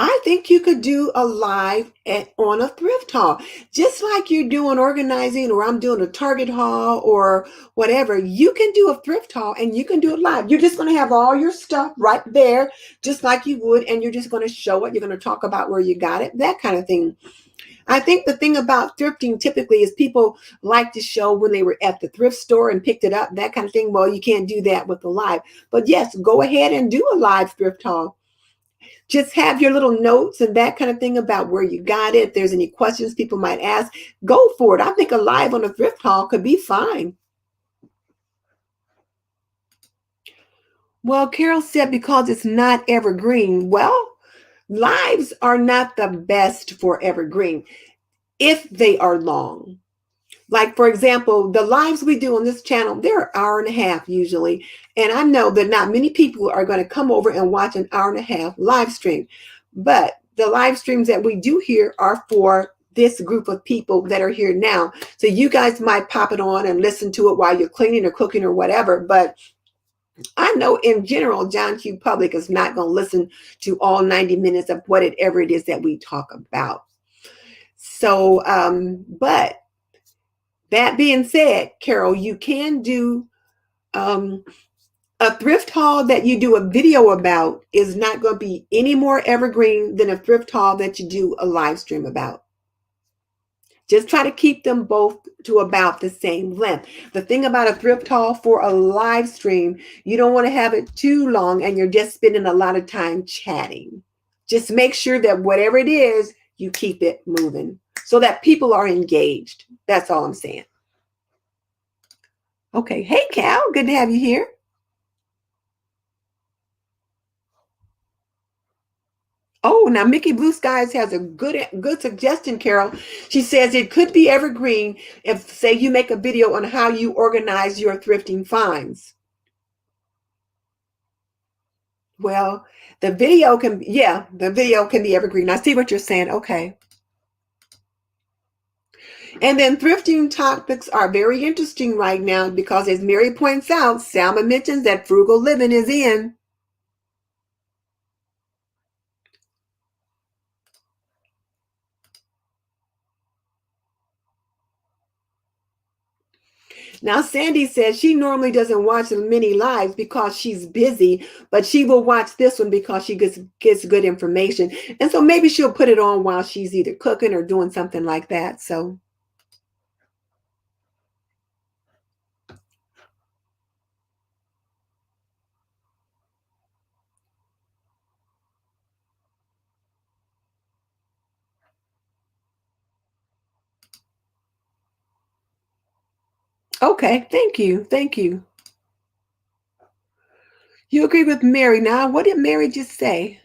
I think you could do a live on a thrift haul, just like you're doing organizing, or I'm doing a Target haul or whatever. You can do a thrift haul and you can do it live. You're just going to have all your stuff right there, just like you would, and you're just going to show it. You're going to talk about where you got it, that kind of thing. I think the thing about thrifting typically is people like to show when they were at the thrift store and picked it up, that kind of thing. Well, you can't do that with the live. But yes, go ahead and do a live thrift haul. Just have your little notes and that kind of thing about where you got it. If there's any questions people might ask, go for it. I think a live on a thrift haul could be fine. Well, Carol said because it's not evergreen. Well, lives are not the best for evergreen if they are long. Like, for example, the lives we do on this channel, they're an hour and a half usually. And I know that not many people are going to come over and watch an hour and a half live stream. But the live streams that we do here are for this group of people that are here now. So you guys might pop it on and listen to it while you're cleaning or cooking or whatever. But I know in general, John Q. Public is not going to listen to all 90 minutes of whatever it is that we talk about. So, but that being said, Carol, you can do a thrift haul that you do a video about is not going to be any more evergreen than a thrift haul that you do a live stream about. Just try to keep them both to about the same length. The thing about a thrift haul for a live stream, you don't want to have it too long and you're just spending a lot of time chatting. Just make sure that whatever it is, you keep it moving so that people are engaged. That's all I'm saying. Okay. Hey, Cal. Good to have you here. Oh, now Mickey Blue Skies has a good suggestion, Carol. She says it could be evergreen if, say, you make a video on how you organize your thrifting finds. Well, the video can be evergreen. I see what you're saying. Okay. And then thrifting topics are very interesting right now because, as Mary points out, Salma mentions that frugal living is in. Now, Sandy says she normally doesn't watch many lives because she's busy, but she will watch this one because she gets good information. And so maybe she'll put it on while she's either cooking or doing something like that. So, okay, thank you. Thank you. You agree with Mary now? What did Mary just say?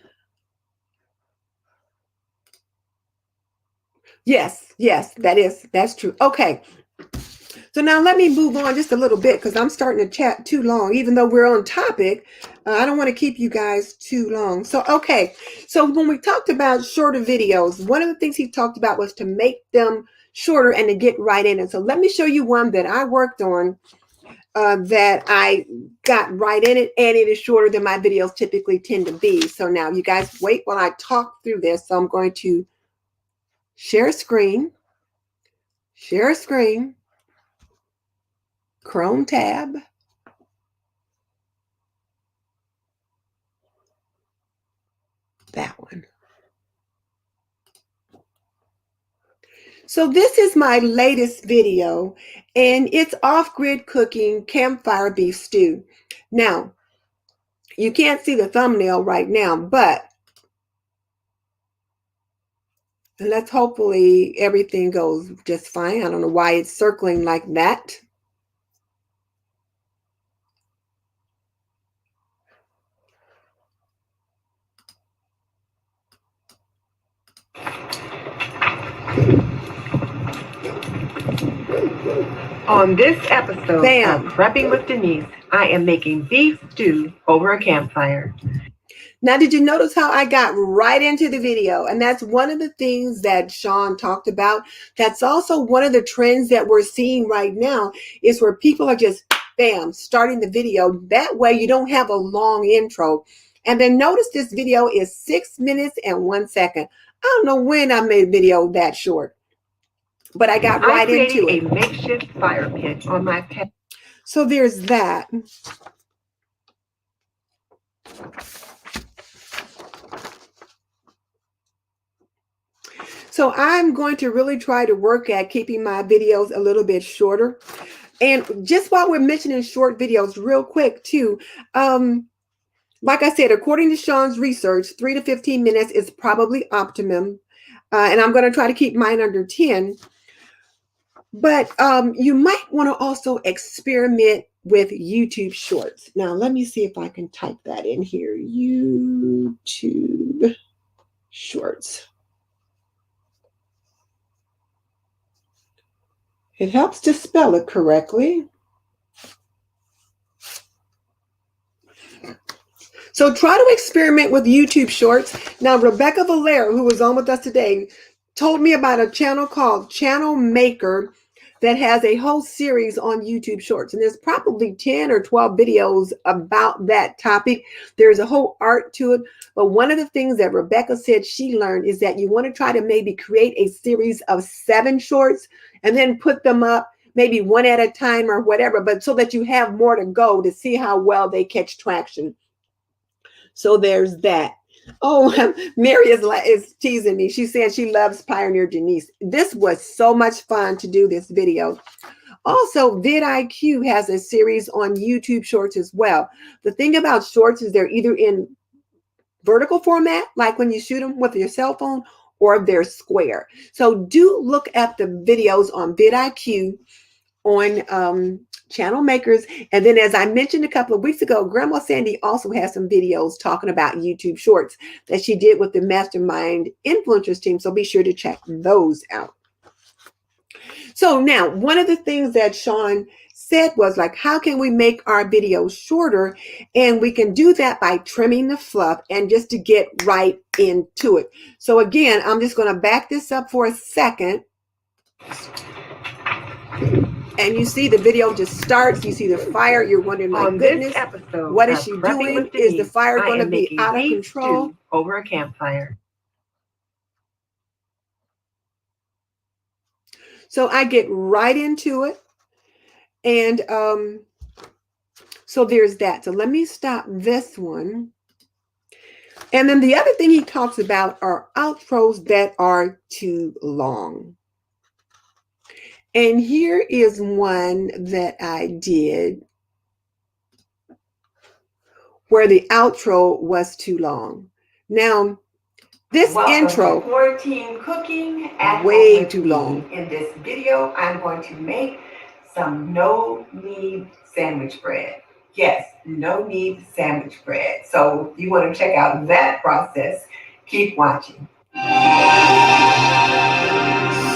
Yes, that's true. Okay. So now let me move on just a little bit because I'm starting to chat too long, even though we're on topic. I don't want to keep you guys too long. So, okay. So when we talked about shorter videos, one of the things he talked about was to make them shorter and to get right in it. So let me show you one that I worked on that I got right in it, and it is shorter than my videos typically tend to be. So now you guys wait while I talk through this. So I'm going to share screen, Chrome tab. That one. So this is my latest video, and it's off-grid cooking campfire beef stew. Now, you can't see the thumbnail right now, but let's hopefully everything goes just fine. I don't know why it's circling like that. On this episode of Prepping with Denise, I am making beef stew over a campfire. Now, did you notice how I got right into the video? And that's one of the things that Sean talked about. That's also one of the trends that we're seeing right now is where people are just, bam, starting the video. That way you don't have a long intro. And then notice this video is 6 minutes and 1 second. I don't know when I made a video that short, but I got right into it. I created a makeshift fire pit on my pet. So there's that. So I'm going to really try to work at keeping my videos a little bit shorter. And just while we're mentioning short videos real quick too, like I said, according to Sean's research, 3 to 15 minutes is probably optimum. And I'm going to try to keep mine under 10. But you might want to also experiment with YouTube Shorts. Now, let me see if I can type that in here. YouTube Shorts. It helps to spell it correctly. So try to experiment with YouTube Shorts. Now, Rebecca Valera, who was on with us today, told me about a channel called Channel Maker that has a whole series on YouTube Shorts. And there's probably 10 or 12 videos about that topic. There's a whole art to it. But one of the things that Rebecca said she learned is that you want to try to maybe create a series of 7 shorts and then put them up maybe one at a time or whatever, but so that you have more to go to see how well they catch traction. So there's that. Oh, Mary is teasing me. She said she loves Pioneer Denise. This was so much fun to do this video. Also, vidIQ has a series on YouTube Shorts as well. The thing about shorts is they're either in vertical format, like when you shoot them with your cell phone, or they're square. So do look at the videos on vidIQ on Channel Makers. And then, as I mentioned a couple of weeks ago, Grandma Sandy also has some videos talking about YouTube Shorts that she did with the Mastermind Influencers team. So be sure to check those out. So now, one of the things that Sean said was like, how can we make our videos shorter? And we can do that by trimming the fluff, and just to get right into it. So again, I'm just going to back this up for a second. And you see the video just starts. You see the fire. You're wondering, my goodness, what is she doing? Is the fire going to be out of control? Over a campfire. So I get right into it. And so there's that. So let me stop this one. And then the other thing he talks about are outros that are too long. And here is one that I did where the outro was too long. Now, this intro, quarantine cooking at way too long. In this video, I'm going to make some no-knead sandwich bread. Yes, no-knead sandwich bread. So if you want to check out that process, keep watching.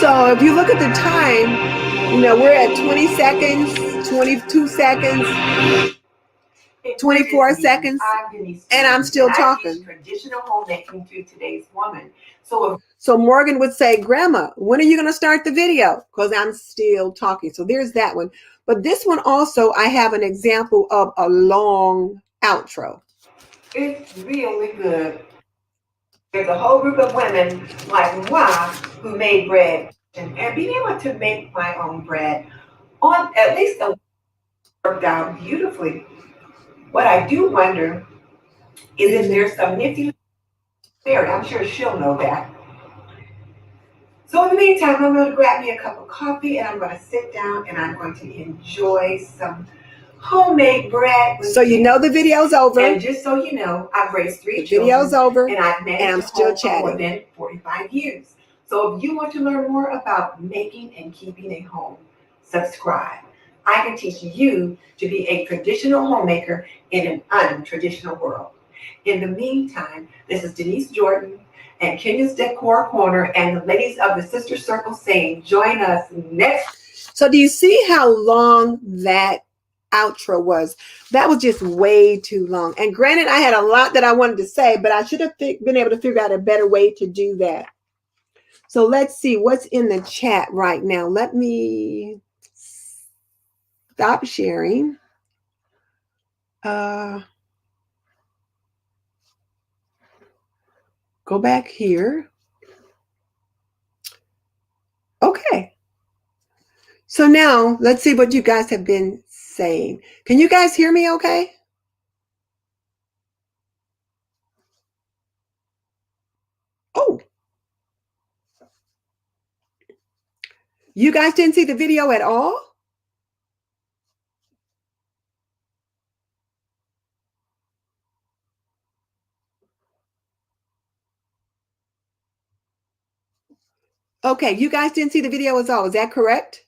So if you look at the time, you know, we're at 20 seconds, 22 seconds, 24 seconds, and I'm still talking. Traditional homemaking to today's woman. So Morgan would say, Grandma, when are you going to start the video? Because I'm still talking. So there's that one. But this one also, I have an example of a long outro. It's really good. There's a whole group of women like moi who made bread, and being able to make my own bread on at least a worked out beautifully. What I do wonder is if there's some nifty there. I'm sure she'll know that. So in the meantime, I'm going to grab me a cup of coffee, and I'm going to sit down and I'm going to enjoy some homemade bread. So you know the video's over. And just so you know, I've raised 3 children. The video's over, and I've managed and I'm still chatting for more than 45 years. So if you want to learn more about making and keeping a home, subscribe. I can teach you to be a traditional homemaker in an untraditional world. In the meantime, this is Denise Jordan and Kenya's Decor Corner and the ladies of the Sister Circle saying, join us next. So do you see how long that outro was? That was just way too long. And granted, I had a lot that I wanted to say, but I should have been able to figure out a better way to do that. So let's see what's in the chat right now. Let me stop sharing. Go back here. Okay. So now let's see what you guys have been saying. Can you guys hear me okay? Oh. You guys didn't see the video at all? Okay, you guys didn't see the video at all. Is that correct?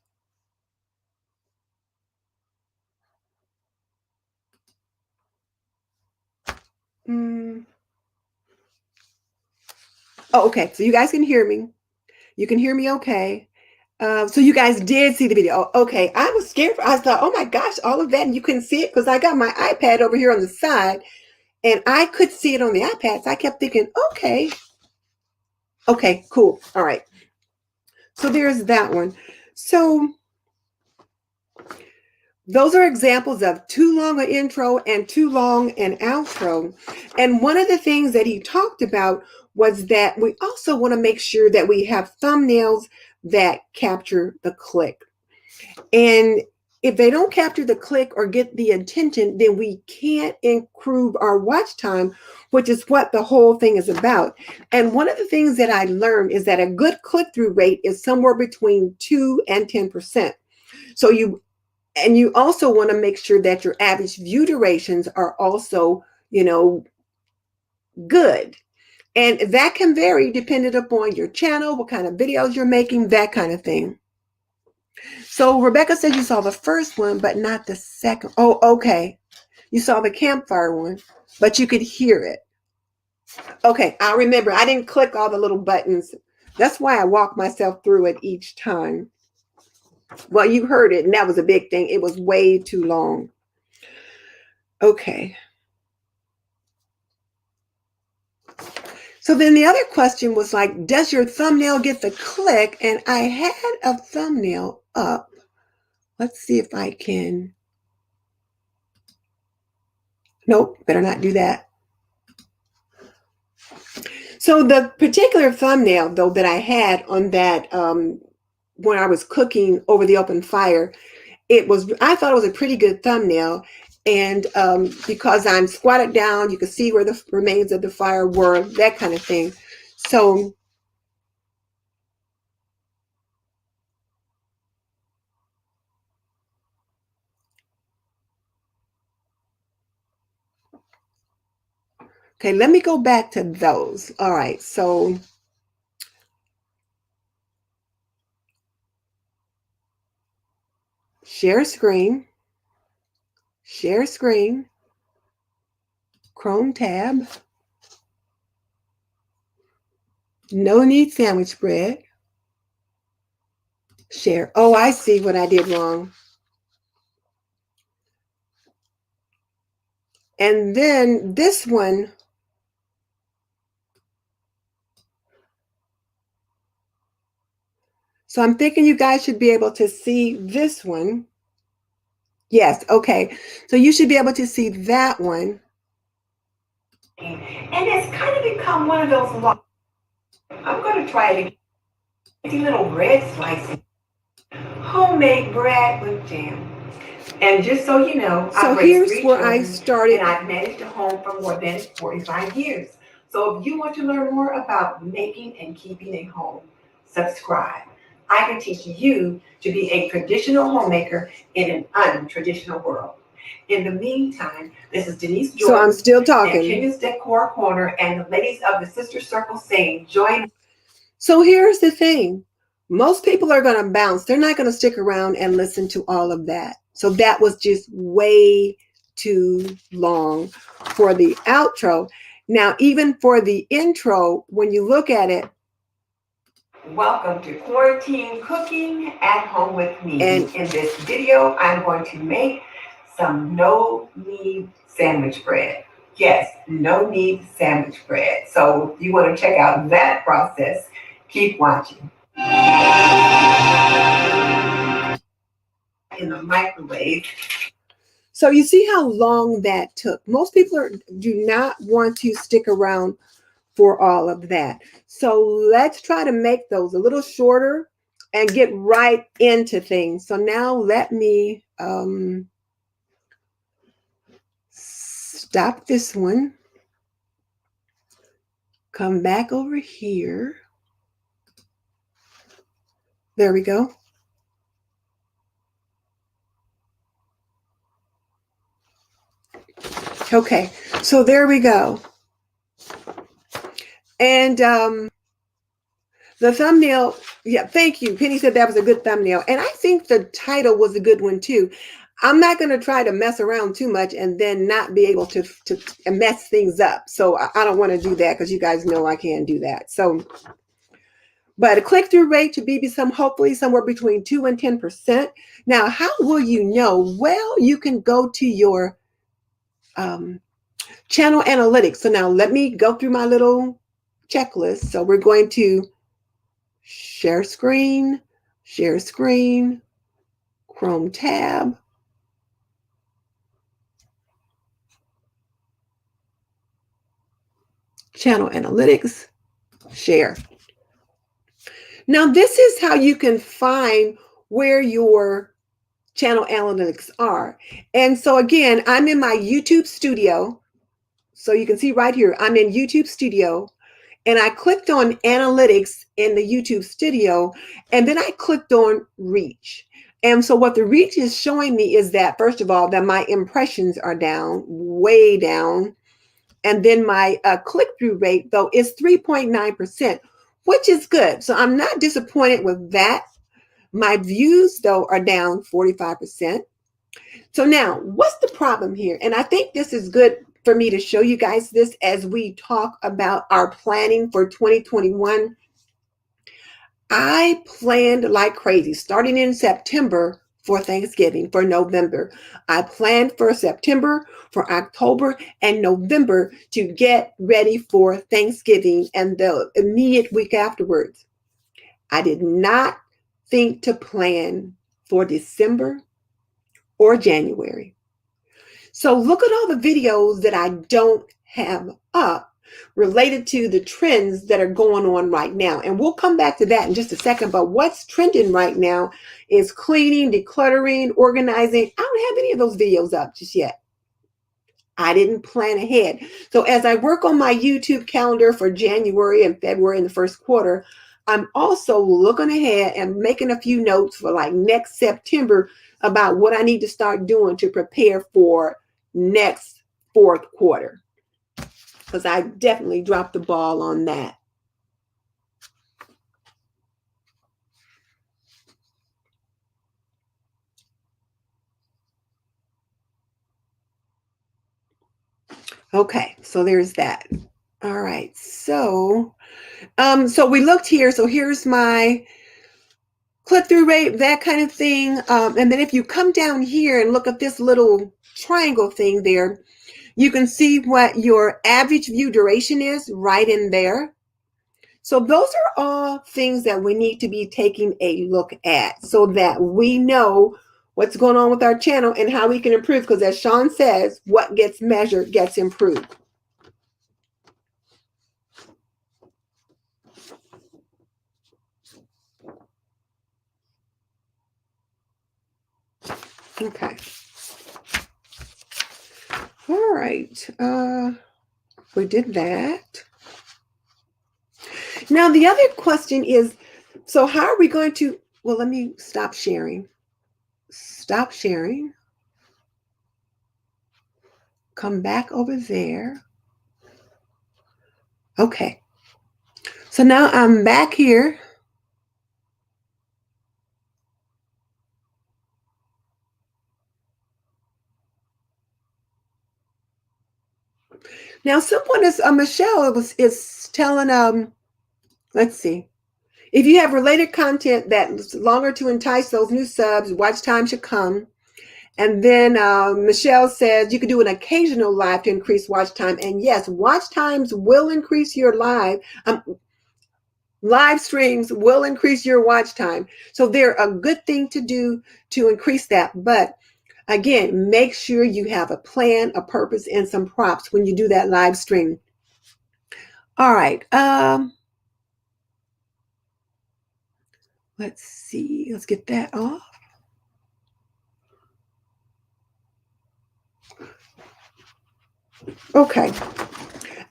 Oh, okay. So you guys can hear me. You can hear me okay. So you guys did see the video. Okay. I was scared. I thought, oh my gosh, all of that. And you couldn't see it because I got my iPad over here on the side and I could see it on the iPad. So I kept thinking, okay. Okay, cool. All right. So there's that one. So those are examples of too long an intro and too long an outro. And one of the things that he talked about was that we also want to make sure that we have thumbnails that capture the click. And if they don't capture the click or get the attention, then we can't improve our watch time, which is what the whole thing is about. And one of the things that I learned is that a good click-through rate is somewhere between 2 and 10%. So you also want to make sure that your average view durations are also, good. And that can vary depending upon your channel, what kind of videos you're making, that kind of thing. So Rebecca said you saw the first one, but not the second. Oh, okay. You saw the campfire one, but you could hear it. Okay, I remember. I didn't click all the little buttons. That's why I walk myself through it each time. Well, you heard it, and that was a big thing. It was way too long. Okay. So then the other question was like, does your thumbnail get the click? And I had a thumbnail up. Let's see if I can. Nope, better not do that. So the particular thumbnail, though, that I had on that when I was cooking over the open fire, I thought it was a pretty good thumbnail. And because I'm squatted down, you can see where the remains of the fire were, that kind of thing. So okay, let me go back to those. All right, so share screen, Chrome tab, no need sandwich bread, share. Oh, I see what I did wrong. And then this one, so I'm thinking you guys should be able to see this one. Yes, okay. So you should be able to see that one. And it's kind of become one of those, I'm going to try it again. Little bread slices. Homemade bread with jam. And just so you know, So here's where I started. And I've managed a home for more than 45 years. So if you want to learn more about making and keeping a home, subscribe. I can teach you to be a traditional homemaker in an untraditional world. In the meantime, this is Denise Jordan. So I'm still talking. And Kenya's Decor Corner and the ladies of the Sister Circle saying, join. So here's the thing. Most people are going to bounce. They're not going to stick around and listen to all of that. So that was just way too long for the outro. Now, even for the intro, when you look at it. Welcome to Quarantine Cooking at Home with me. And in this video, I'm going to make some no-knead sandwich bread. Yes, no-knead sandwich bread. So if you want to check out that process, keep watching. In the microwave. So you see how long that took. Most people do not want to stick around for all of that. So let's try to make those a little shorter and get right into things. So now let me stop this one. Come back over here. There we go. Okay, so there we go. And the thumbnail, yeah, thank you. Penny said that was a good thumbnail. And I think the title was a good one too. I'm not going to try to mess around too much and then not be able to mess things up. So I don't want to do that because you guys know I can't do that. So, but a click-through rate to be hopefully somewhere between 2 and 10%. Now, how will you know? Well, you can go to your channel analytics. So now let me go through my little checklist. So we're going to share screen, Chrome tab, channel analytics, share. Now, this is how you can find where your channel analytics are. And so again, I'm in my YouTube studio. So you can see right here, I'm in YouTube studio, and I clicked on analytics in the YouTube studio, and then I clicked on reach. And so what the reach is showing me is that, first of all, that my impressions are down, way down. And then my click-through rate, though, is 3.9%, which is good. So I'm not disappointed with that. My views, though, are down 45%. So now, what's the problem here? And I think this is good for me to show you guys this as we talk about our planning for 2021. I planned like crazy, starting in September for Thanksgiving, for November. I planned for September, for October, and November to get ready for Thanksgiving and the immediate week afterwards. I did not think to plan for December or January. So look at all the videos that I don't have up related to the trends that are going on right now. And we'll come back to that in just a second. But what's trending right now is cleaning, decluttering, organizing. I don't have any of those videos up just yet. I didn't plan ahead. So as I work on my YouTube calendar for January and February in the first quarter, I'm also looking ahead and making a few notes for like next September about what I need to start doing to prepare for next fourth quarter, because I definitely dropped the ball on that. Okay, so there's that. All right, so we looked here. So here's my click-through rate, that kind of thing. And then if you come down here and look at this little triangle thing there, you can see what your average view duration is right in there. So those are all things that we need to be taking a look at so that we know what's going on with our channel and how we can improve. Because as Sean says, what gets measured gets improved. Okay. All right. We did that. Now, the other question is, so how are we going to, well, let me stop sharing. Stop sharing. Come back over there. Okay. So now I'm back here. Now, someone is, Michelle is telling, let's see. If you have related content that's longer to entice those new subs, watch time should come. And then Michelle says you could do an occasional live to increase watch time. And yes, watch times will increase your live streams will increase your watch time. So they're a good thing to do to increase that. But again, make sure you have a plan, a purpose, and some props when you do that live stream. All right. Let's see. Let's get that off. Okay.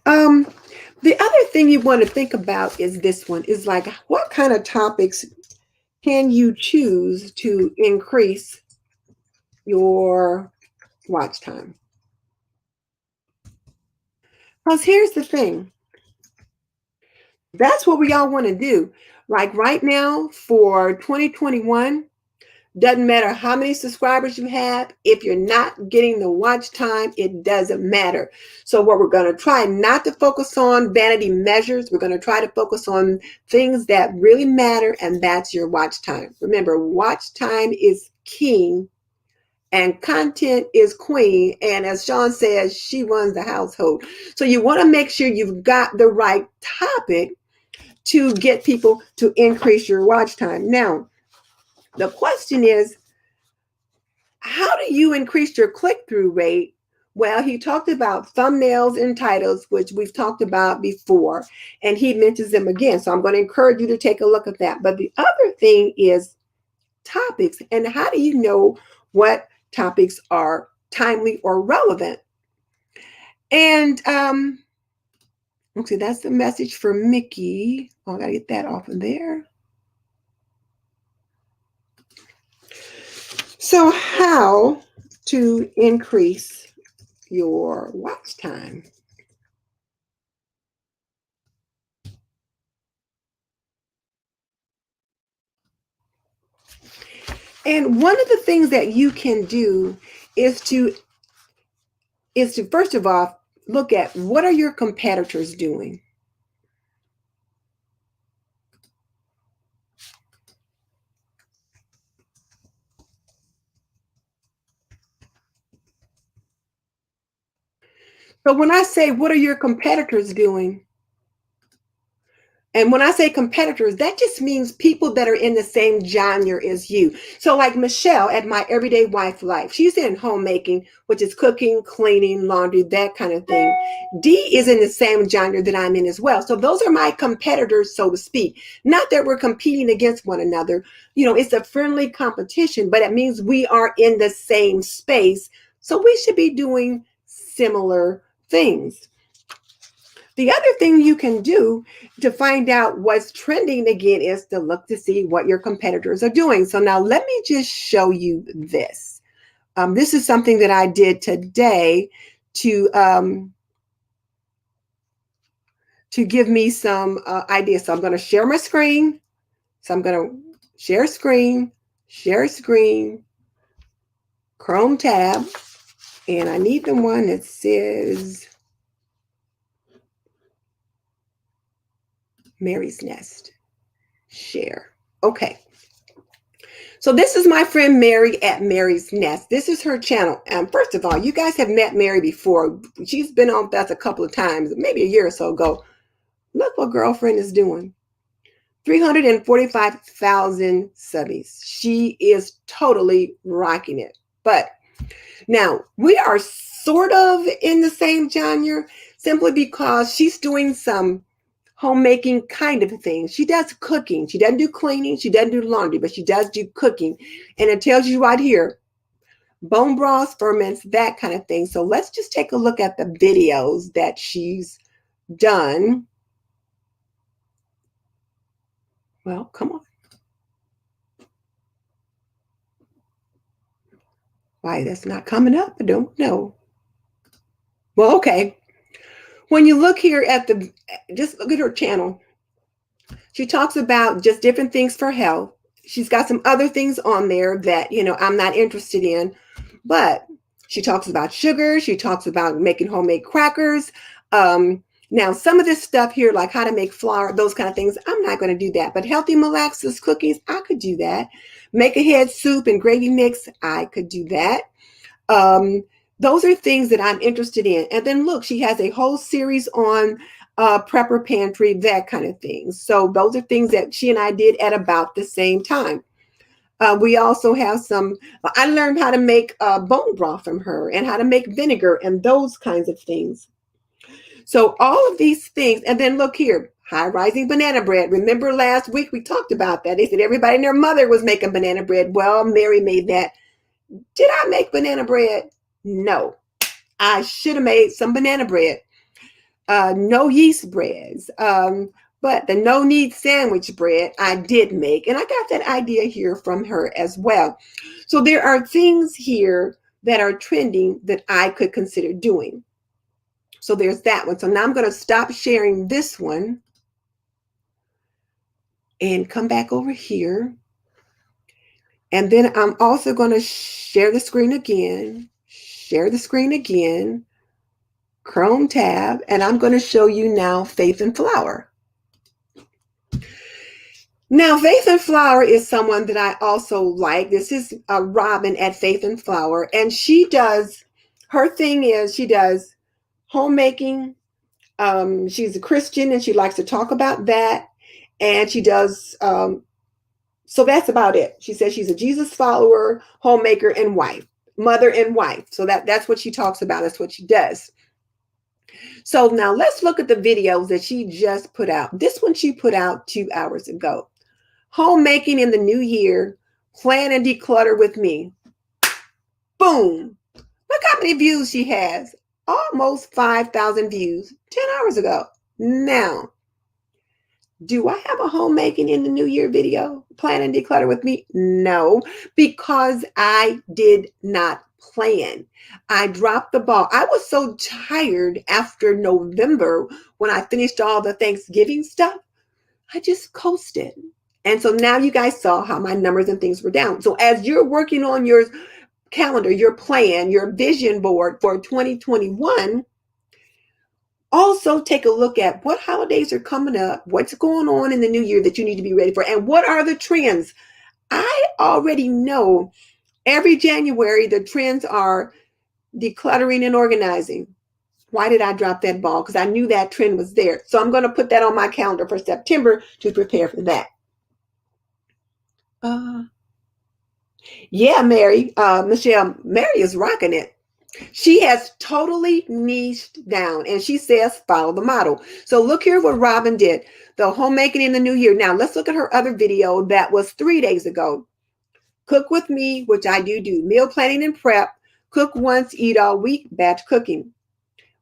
The other thing you want to think about is this one, is like, what kind of topics can you choose to increase your watch time? Because here's the thing. That's what we all want to do. Like right now for 2021, doesn't matter how many subscribers you have. If you're not getting the watch time, it doesn't matter. So what we're going to try not to focus on vanity measures. We're going to try to focus on things that really matter, and that's your watch time. Remember, watch time is king and content is queen. And as Sean says, she runs the household. So you want to make sure you've got the right topic to get people to increase your watch time. Now, the question is, how do you increase your click-through rate? Well, he talked about thumbnails and titles, which we've talked about before, and he mentions them again. So I'm going to encourage you to take a look at that. But the other thing is topics. And how do you know what topics are timely or relevant? And okay, that's the message for Mickey. Oh, I got to get that off of there. So how to increase your watch time? And one of the things that you can do is to first of all look at what are your competitors doing. So when I say what are your competitors doing, and when I say competitors, that just means people that are in the same genre as you. So like Michelle at My Everyday Wife Life, she's in homemaking, which is cooking, cleaning, laundry, that kind of thing. Dee is in the same genre that I'm in as well. So those are my competitors, so to speak. Not that we're competing against one another. You know, it's a friendly competition, but it means we are in the same space. So we should be doing similar things. The other thing you can do to find out what's trending again is to look to see what your competitors are doing. So now let me just show you this. This is something that I did today to give me some ideas. So I'm going to share my screen. So I'm going to share screen, Chrome tab, and I need the one that says Mary's Nest. Share. Okay. So this is my friend Mary at Mary's Nest. This is her channel. And first of all, you guys have met Mary before. She's been on us a couple of times, maybe a year or so ago. Look what girlfriend is doing. 345,000 subbies. She is totally rocking it. But now we are sort of in the same genre simply because she's doing some homemaking kind of things. She does cooking. She doesn't do cleaning. She doesn't do laundry, but she does do cooking. And it tells you right here, bone broths, ferments, that kind of thing. So let's just take a look at the videos that she's done. Well, come on. Why that's not coming up? I don't know. Well, okay. When you look here at just look at her channel. She talks about just different things for health. She's got some other things on there that, you know, I'm not interested in, but she talks about sugar. She talks about making homemade crackers. Now, some of this stuff here, like how to make flour, those kind of things, I'm not going to do that. But healthy molasses cookies, I could do that. Make a head soup and gravy mix, I could do that. Those are things that I'm interested in. And then look, she has a whole series on prepper pantry, that kind of thing. So those are things that she and I did at about the same time. We also have I learned how to make bone broth from her and how to make vinegar and those kinds of things. So all of these things, and then look here, high rising banana bread. Remember last week we talked about that. They said everybody and their mother was making banana bread. Well, Mary made that. Did I make banana bread? No. I should have made some banana bread. No yeast breads. But the no knead sandwich bread I did make. And I got that idea here from her as well. So there are things here that are trending that I could consider doing. So there's that one. So now I'm going to stop sharing this one and come back over here. And then I'm also going to share the screen again, Chrome tab, and I'm going to show you now Faith and Flower. Now, Faith and Flower is someone that I also like. This is Robin at Faith and Flower, and she does, her thing is she does homemaking. She's a Christian and she likes to talk about that. And she does, so that's about it. She says she's a Jesus follower, homemaker, and wife, mother and wife. So that's what she talks about. That's what she does. So now let's look at the videos that she just put out. This one she put out 2 hours ago. Homemaking in the new year, plan and declutter with me. Boom. Look how many views she has. Almost 5,000 views 10 hours ago. Now, do I have a homemaking in the new year video? Plan and declutter with me? No, because I did not plan. I dropped the ball. I was so tired after November when I finished all the Thanksgiving stuff. I just coasted. And so now you guys saw how my numbers and things were down. So as you're working on your calendar, your plan, your vision board for 2021, also take a look at what holidays are coming up, what's going on in the new year that you need to be ready for, and what are the trends. I already know every January the trends are decluttering and organizing. Why did I drop that ball? Because I knew that trend was there. So I'm going to put that on my calendar for September to prepare for that. Yeah, Michelle, Mary is rocking it. She has totally niched down, and she says follow the model. So look here what Robin did, the homemaking in the new year. Now let's look at her other video that was 3 days ago. Cook with me, which I do meal planning and prep, cook once, eat all week, batch cooking.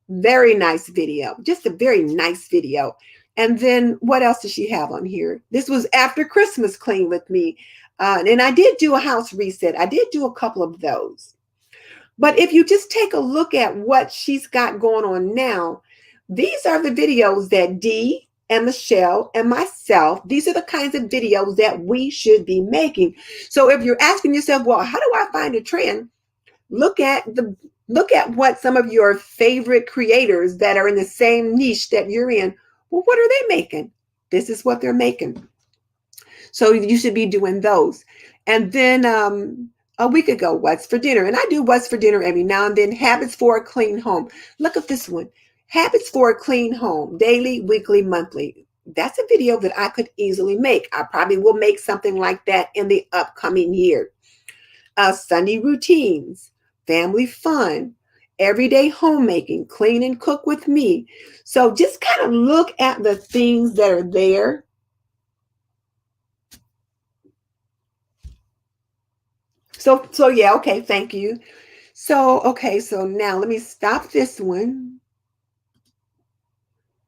Very nice video, just a very nice video. And then what else does she have on here? This was after Christmas clean with me. And I did do a house reset. I did do a couple of those. But if you just take a look at what she's got going on now, these are the videos that Dee and Michelle and myself, these are the kinds of videos that we should be making. So if you're asking yourself, well, how do I find a trend? Look at what some of your favorite creators that are in the same niche that you're in, well, what are they making? This is what they're making. So you should be doing those. And then a week ago, what's for dinner? And I do what's for dinner every now and then. Habits for a clean home. Look at this one. Habits for a clean home, daily, weekly, monthly. That's a video that I could easily make. I probably will make something like that in the upcoming year. Sunday routines, family fun, everyday homemaking, clean and cook with me. So just kind of look at the things that are there. So yeah, okay, thank you. So now let me stop this one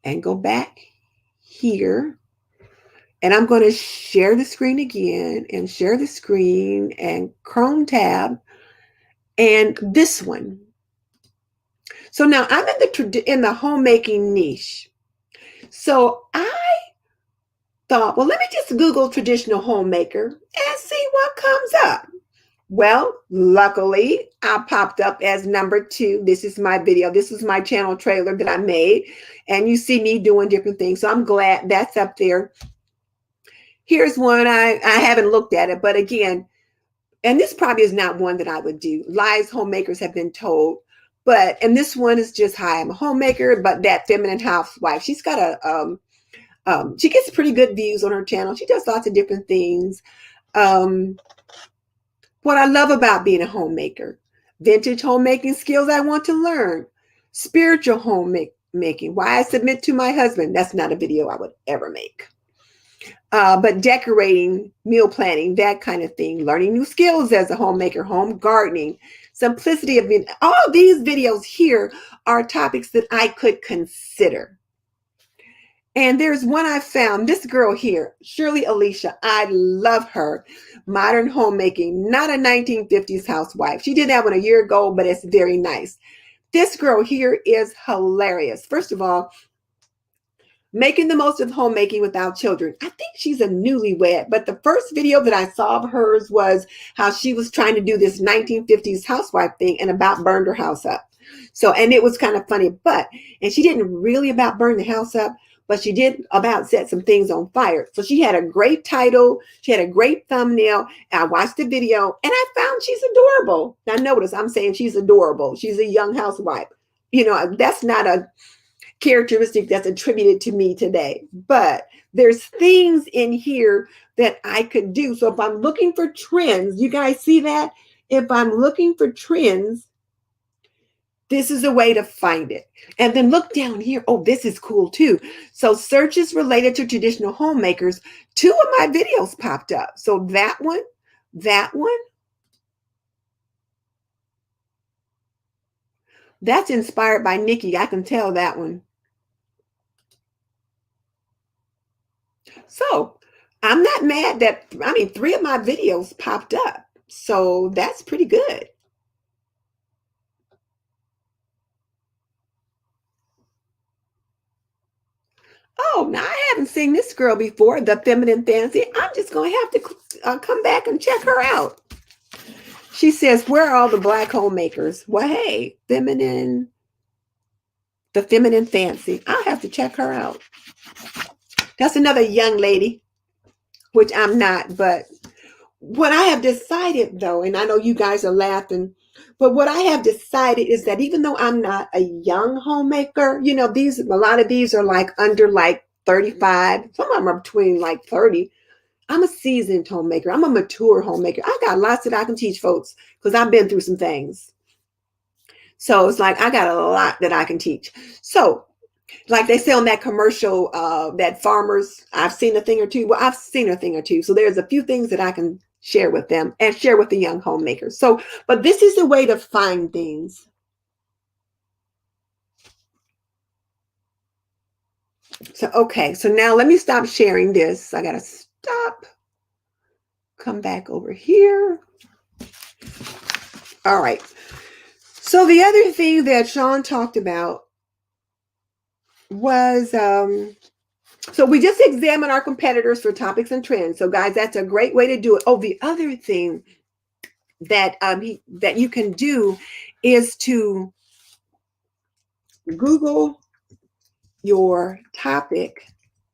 and go back here. And I'm going to share the screen again and share the screen and Chrome tab and this one. So now I'm in the homemaking niche. So I thought, well, let me just Google traditional homemaker and see what comes up. Well, luckily, I popped up as number 2. This is my video. This is my channel trailer that I made. And you see me doing different things. So I'm glad that's up there. Here's one. I haven't looked at it. But again, and this probably is not one that I would do. Lies homemakers have been told. And this one is just, hi, I'm a homemaker, but that feminine housewife. She's got she gets pretty good views on her channel. She does lots of different things. What I love about being a homemaker, vintage homemaking skills I want to learn, spiritual homemaking, why I submit to my husband. That's not a video I would ever make. But decorating, meal planning, that kind of thing, learning new skills as a homemaker, home gardening, simplicity of being, all these videos here are topics that I could consider. And there's one I found, this girl here, Shirley Alicia. I love her. Modern homemaking, not a 1950s housewife. She did that one a year ago, but it's very nice. This girl here is hilarious. First of all, making the most of homemaking without children. I think she's a newlywed, but the first video that I saw of hers was how she was trying to do this 1950s housewife thing and about burned her house up. So, and it was kind of funny, and she didn't really about burn the house up, but she did about set some things on fire. So she had a great title. She had a great thumbnail. I watched the video and I found she's adorable. Now notice I'm saying she's adorable. She's a young housewife. You know, that's not characteristic that's attributed to me today. But there's things in here that I could do. So if I'm looking for trends, you guys see that? If I'm looking for trends, this is a way to find it. And then look down here. Oh, this is cool too. So searches related to traditional homemakers. 2 of my videos popped up. So that one, that's inspired by Nikki. I can tell that one. So I'm not mad that, 3 of my videos popped up. So that's pretty good. Oh, now I haven't seen this girl before, the Feminine Fancy. I'm just going to have to come back and check her out. She says, where are all the Black homemakers? Well, hey, the Feminine Fancy. I'll have to check her out. That's another young lady, which I'm not. But what I have decided, though, and I know you guys are laughing, but what I have decided is that even though I'm not a young homemaker, you know, a lot of these are like under like 35. Some of them are between like 30. I'm a seasoned homemaker. I'm a mature homemaker. I got lots that I can teach folks because I've been through some things. So it's like I got a lot that I can teach. So like they say on that commercial, that farmers, I've seen a thing or two. Well, I've seen a thing or two. So there's a few things that I can share with them and share with the young homemakers. So, but this is the way to find things. So, okay. So now let me stop sharing this. I got to stop. Come back over here. All right. So the other thing that Sean talked about was, so we just examine our competitors for topics and trends. So guys, that's a great way to do it. Oh, the other thing that that you can do is to Google your topic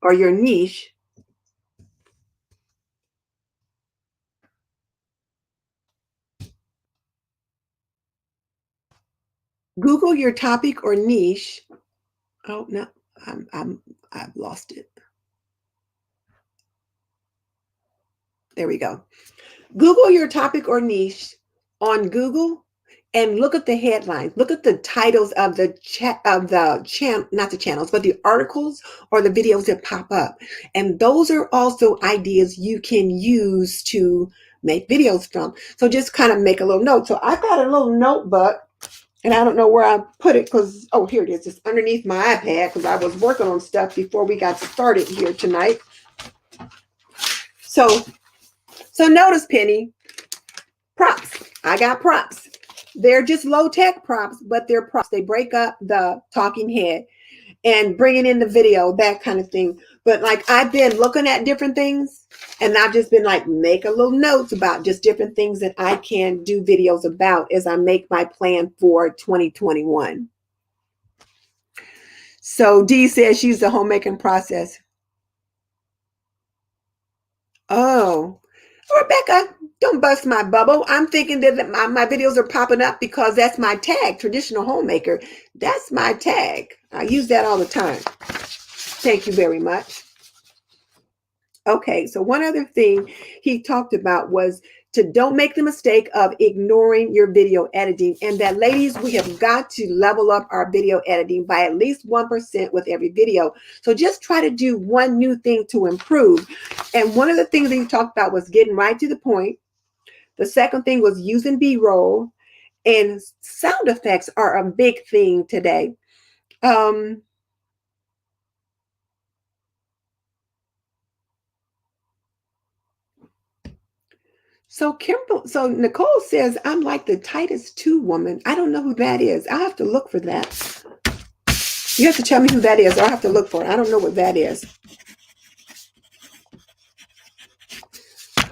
or your niche. Google your topic or niche. Oh no, I've lost it. There we go. Google your topic or niche on Google and look at the headlines. Look at the titles of the not the channels, but the articles or the videos that pop up. And those are also ideas you can use to make videos from. So just kind of make a little note. So I've got a little notebook and I don't know where I put it because, oh, here it is. It's underneath my iPad because I was working on stuff before we got started here tonight. So notice, Penny, props. I got props. They're just low-tech props, but they're props. They break up the talking head and bring it in the video, that kind of thing. But like I've been looking at different things and I've just been like, make a little notes about just different things that I can do videos about as I make my plan for 2021. So Dee says she's the homemaking process. Oh, Rebecca, don't bust my bubble. I'm thinking that my videos are popping up because that's my tag, traditional homemaker. That's my tag. I use that all the time. Thank you very much. Okay, so one other thing he talked about was to don't make the mistake of ignoring your video editing. And that, ladies, we have got to level up our video editing by at least 1% with every video. So just try to do one new thing to improve. And one of the things that he talked about was getting right to the point. The second thing was using B-roll, and sound effects are a big thing today. So Nicole says, I'm like the Titus 2 woman. I don't know who that is. I have to look for that. You have to tell me who that is, or I have to look for it. I don't know what that is.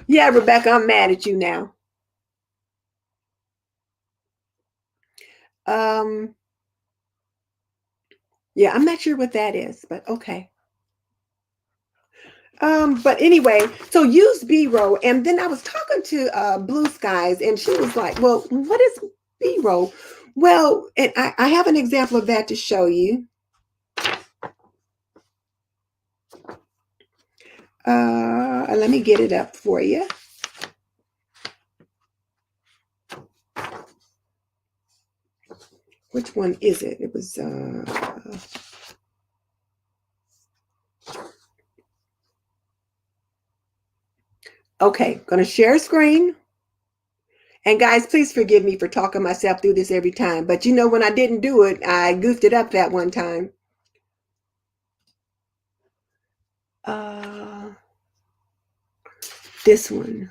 Yeah, Rebecca, I'm mad at you now. Yeah, I'm not sure what that is, but okay. But anyway, so use B-roll. And then I was talking to Blue Skies, and she was like, well, what is B-roll? Well, and I have an example of that to show you. Let me get it up for you. Which one is it? It was, okay, gonna share screen. And guys, please forgive me for talking myself through this every time. But you know, when I didn't do it, I goofed it up that one time. This one.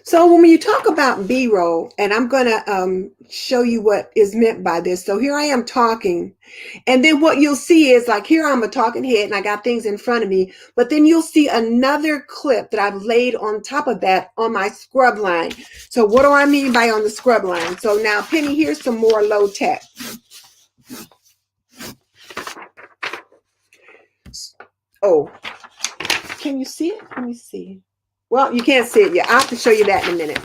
So when you talk about B-roll, and I'm going to show you what is meant by this. So here I am talking, and then what you'll see is like here I'm a talking head and I got things in front of me, but then you'll see another clip that I've laid on top of that on my scrub line. So what do I mean by on the scrub line? So now, Penny, here's some more low tech. Oh, can you see it? Let me see. Well, you can't see it yet. I'll have to show you that in a minute.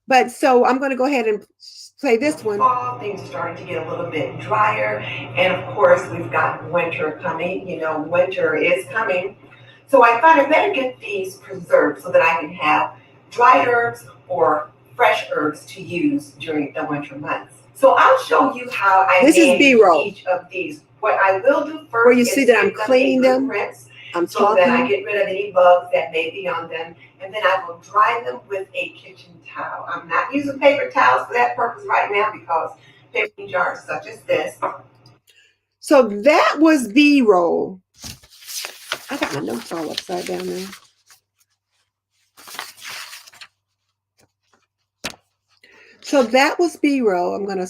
But so I'm going to go ahead and play this one. Fall, things are starting to get a little bit drier. And of course, we've got winter coming. You know, winter is coming. So I thought I better get these preserved so that I can have dried herbs or fresh herbs to use during the winter months. So I'll show you how I made each of these. What I will do first where you see that I'm cleaning them. I'm so that I get rid of any bugs that may be on them, and then I will dry them with a kitchen towel. I'm not using paper towels for that purpose right now because paper jars such as this. So that was B-roll. I got my notes all upside down there. So that was B-roll. I'm going to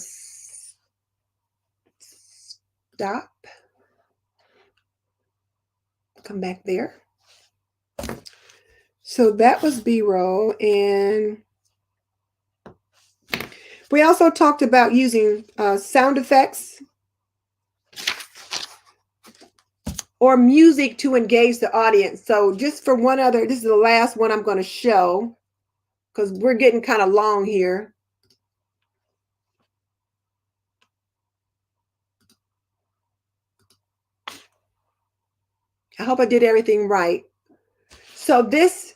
stop. Come back there. So that was B-roll, and we also talked about using sound effects or music to engage the audience. So just for one other, this is the last one I'm going to show because we're getting kind of long here. I hope I did everything right. So this,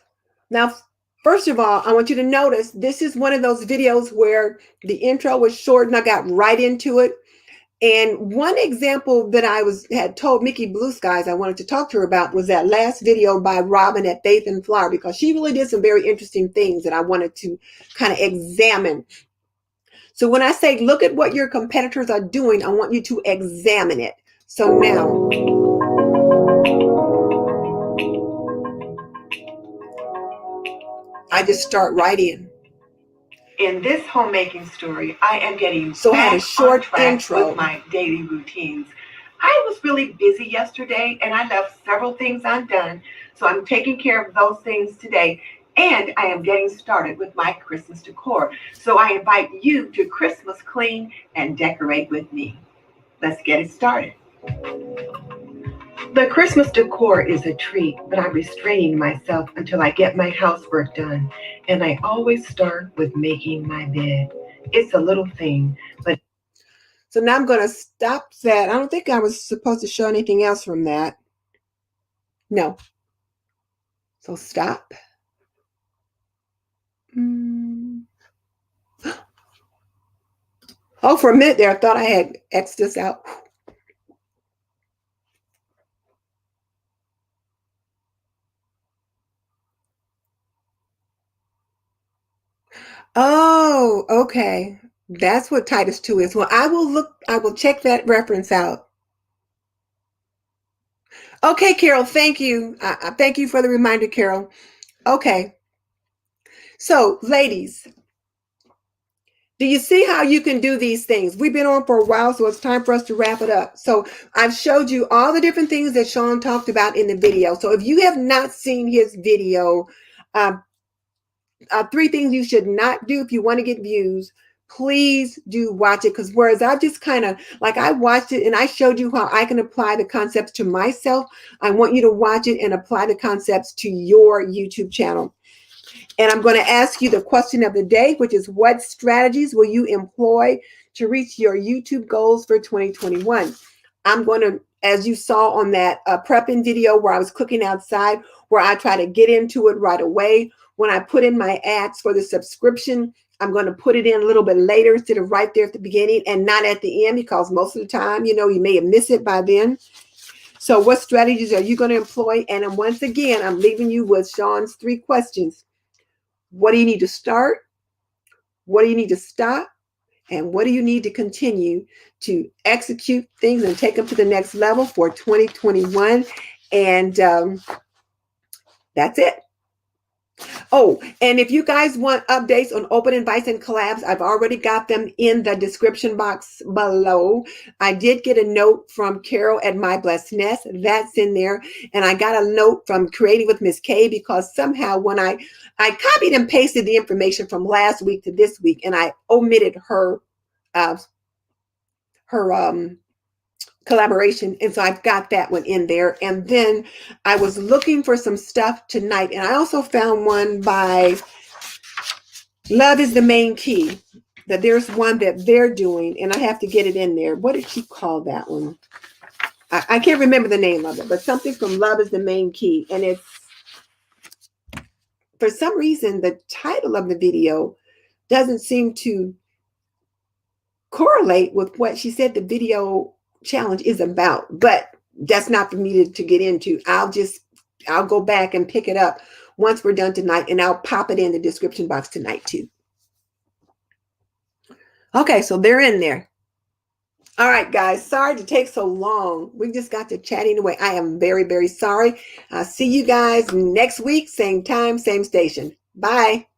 now, first of all, I want you to notice this is one of those videos where the intro was short and I got right into it. And one example that I had told Mickey Blue Skies I wanted to talk to her about was that last video by Robin at Faith and Flower, because she really did some very interesting things that I wanted to kind of examine. So when I say, look at what your competitors are doing, I want you to examine it. So now, I just start right in. In this homemaking story, I am getting so I had a short intro with my daily routines. I was really busy yesterday and I left several things undone. So I'm taking care of those things today. And I am getting started with my Christmas decor. So I invite you to Christmas clean and decorate with me. Let's get it started. The Christmas decor is a treat, but I'm restraining myself until I get my housework done. And I always start with making my bed. It's a little thing, but... So now I'm going to stop that. I don't think I was supposed to show anything else from that. No. So stop. Oh, for a minute there, I thought I had X'd this out. Oh, okay. That's what Titus 2 is. Well, I will check that reference out. Okay, Carol, thank you. Thank you for the reminder, Carol. Okay. So, ladies, do you see how you can do these things? We've been on for a while, so it's time for us to wrap it up. So I've showed you all the different things that Sean talked about in the video. So if you have not seen his video, 3 things you should not do if you want to get views, please do watch it. Because whereas I just kind of, like, I watched it and I showed you how I can apply the concepts to myself, I want you to watch it and apply the concepts to your YouTube channel. And I'm going to ask you the question of the day, which is, what strategies will you employ to reach your YouTube goals for 2021? I'm going to, as you saw on that prepping video where I was cooking outside, where I try to get into it right away. When I put in my ads for the subscription, I'm going to put it in a little bit later instead of right there at the beginning and not at the end, because most of the time, you know, you may have missed it by then. So what strategies are you going to employ? And once again, I'm leaving you with Sean's 3 questions. What do you need to start? What do you need to stop? And what do you need to continue to execute things and take them to the next level for 2021? And that's it. Oh, and if you guys want updates on open invites and collabs, I've already got them in the description box below. I did get a note from Carol at My Blessed Nest. That's in there. And I got a note from Creatively with Miss Kaye, because somehow when I copied and pasted the information from last week to this week, and I omitted her collaboration. And so I've got that one in there. And then I was looking for some stuff tonight, and I also found one by Love is the Main Key, that there's one that they're doing, and I have to get it in there. What did she call that one? I can't remember the name of it, but something from Love is the Main Key. And it's, for some reason, the title of the video doesn't seem to correlate with what she said the video challenge is about, but that's not for me to get into. I'll go back and pick it up once we're done tonight, and I'll pop it in the description box tonight too. Okay, so they're in there. All right, guys, sorry to take so long. We just got to chatting away. I am very, very sorry. I'll see you guys next week, same time, same station. Bye.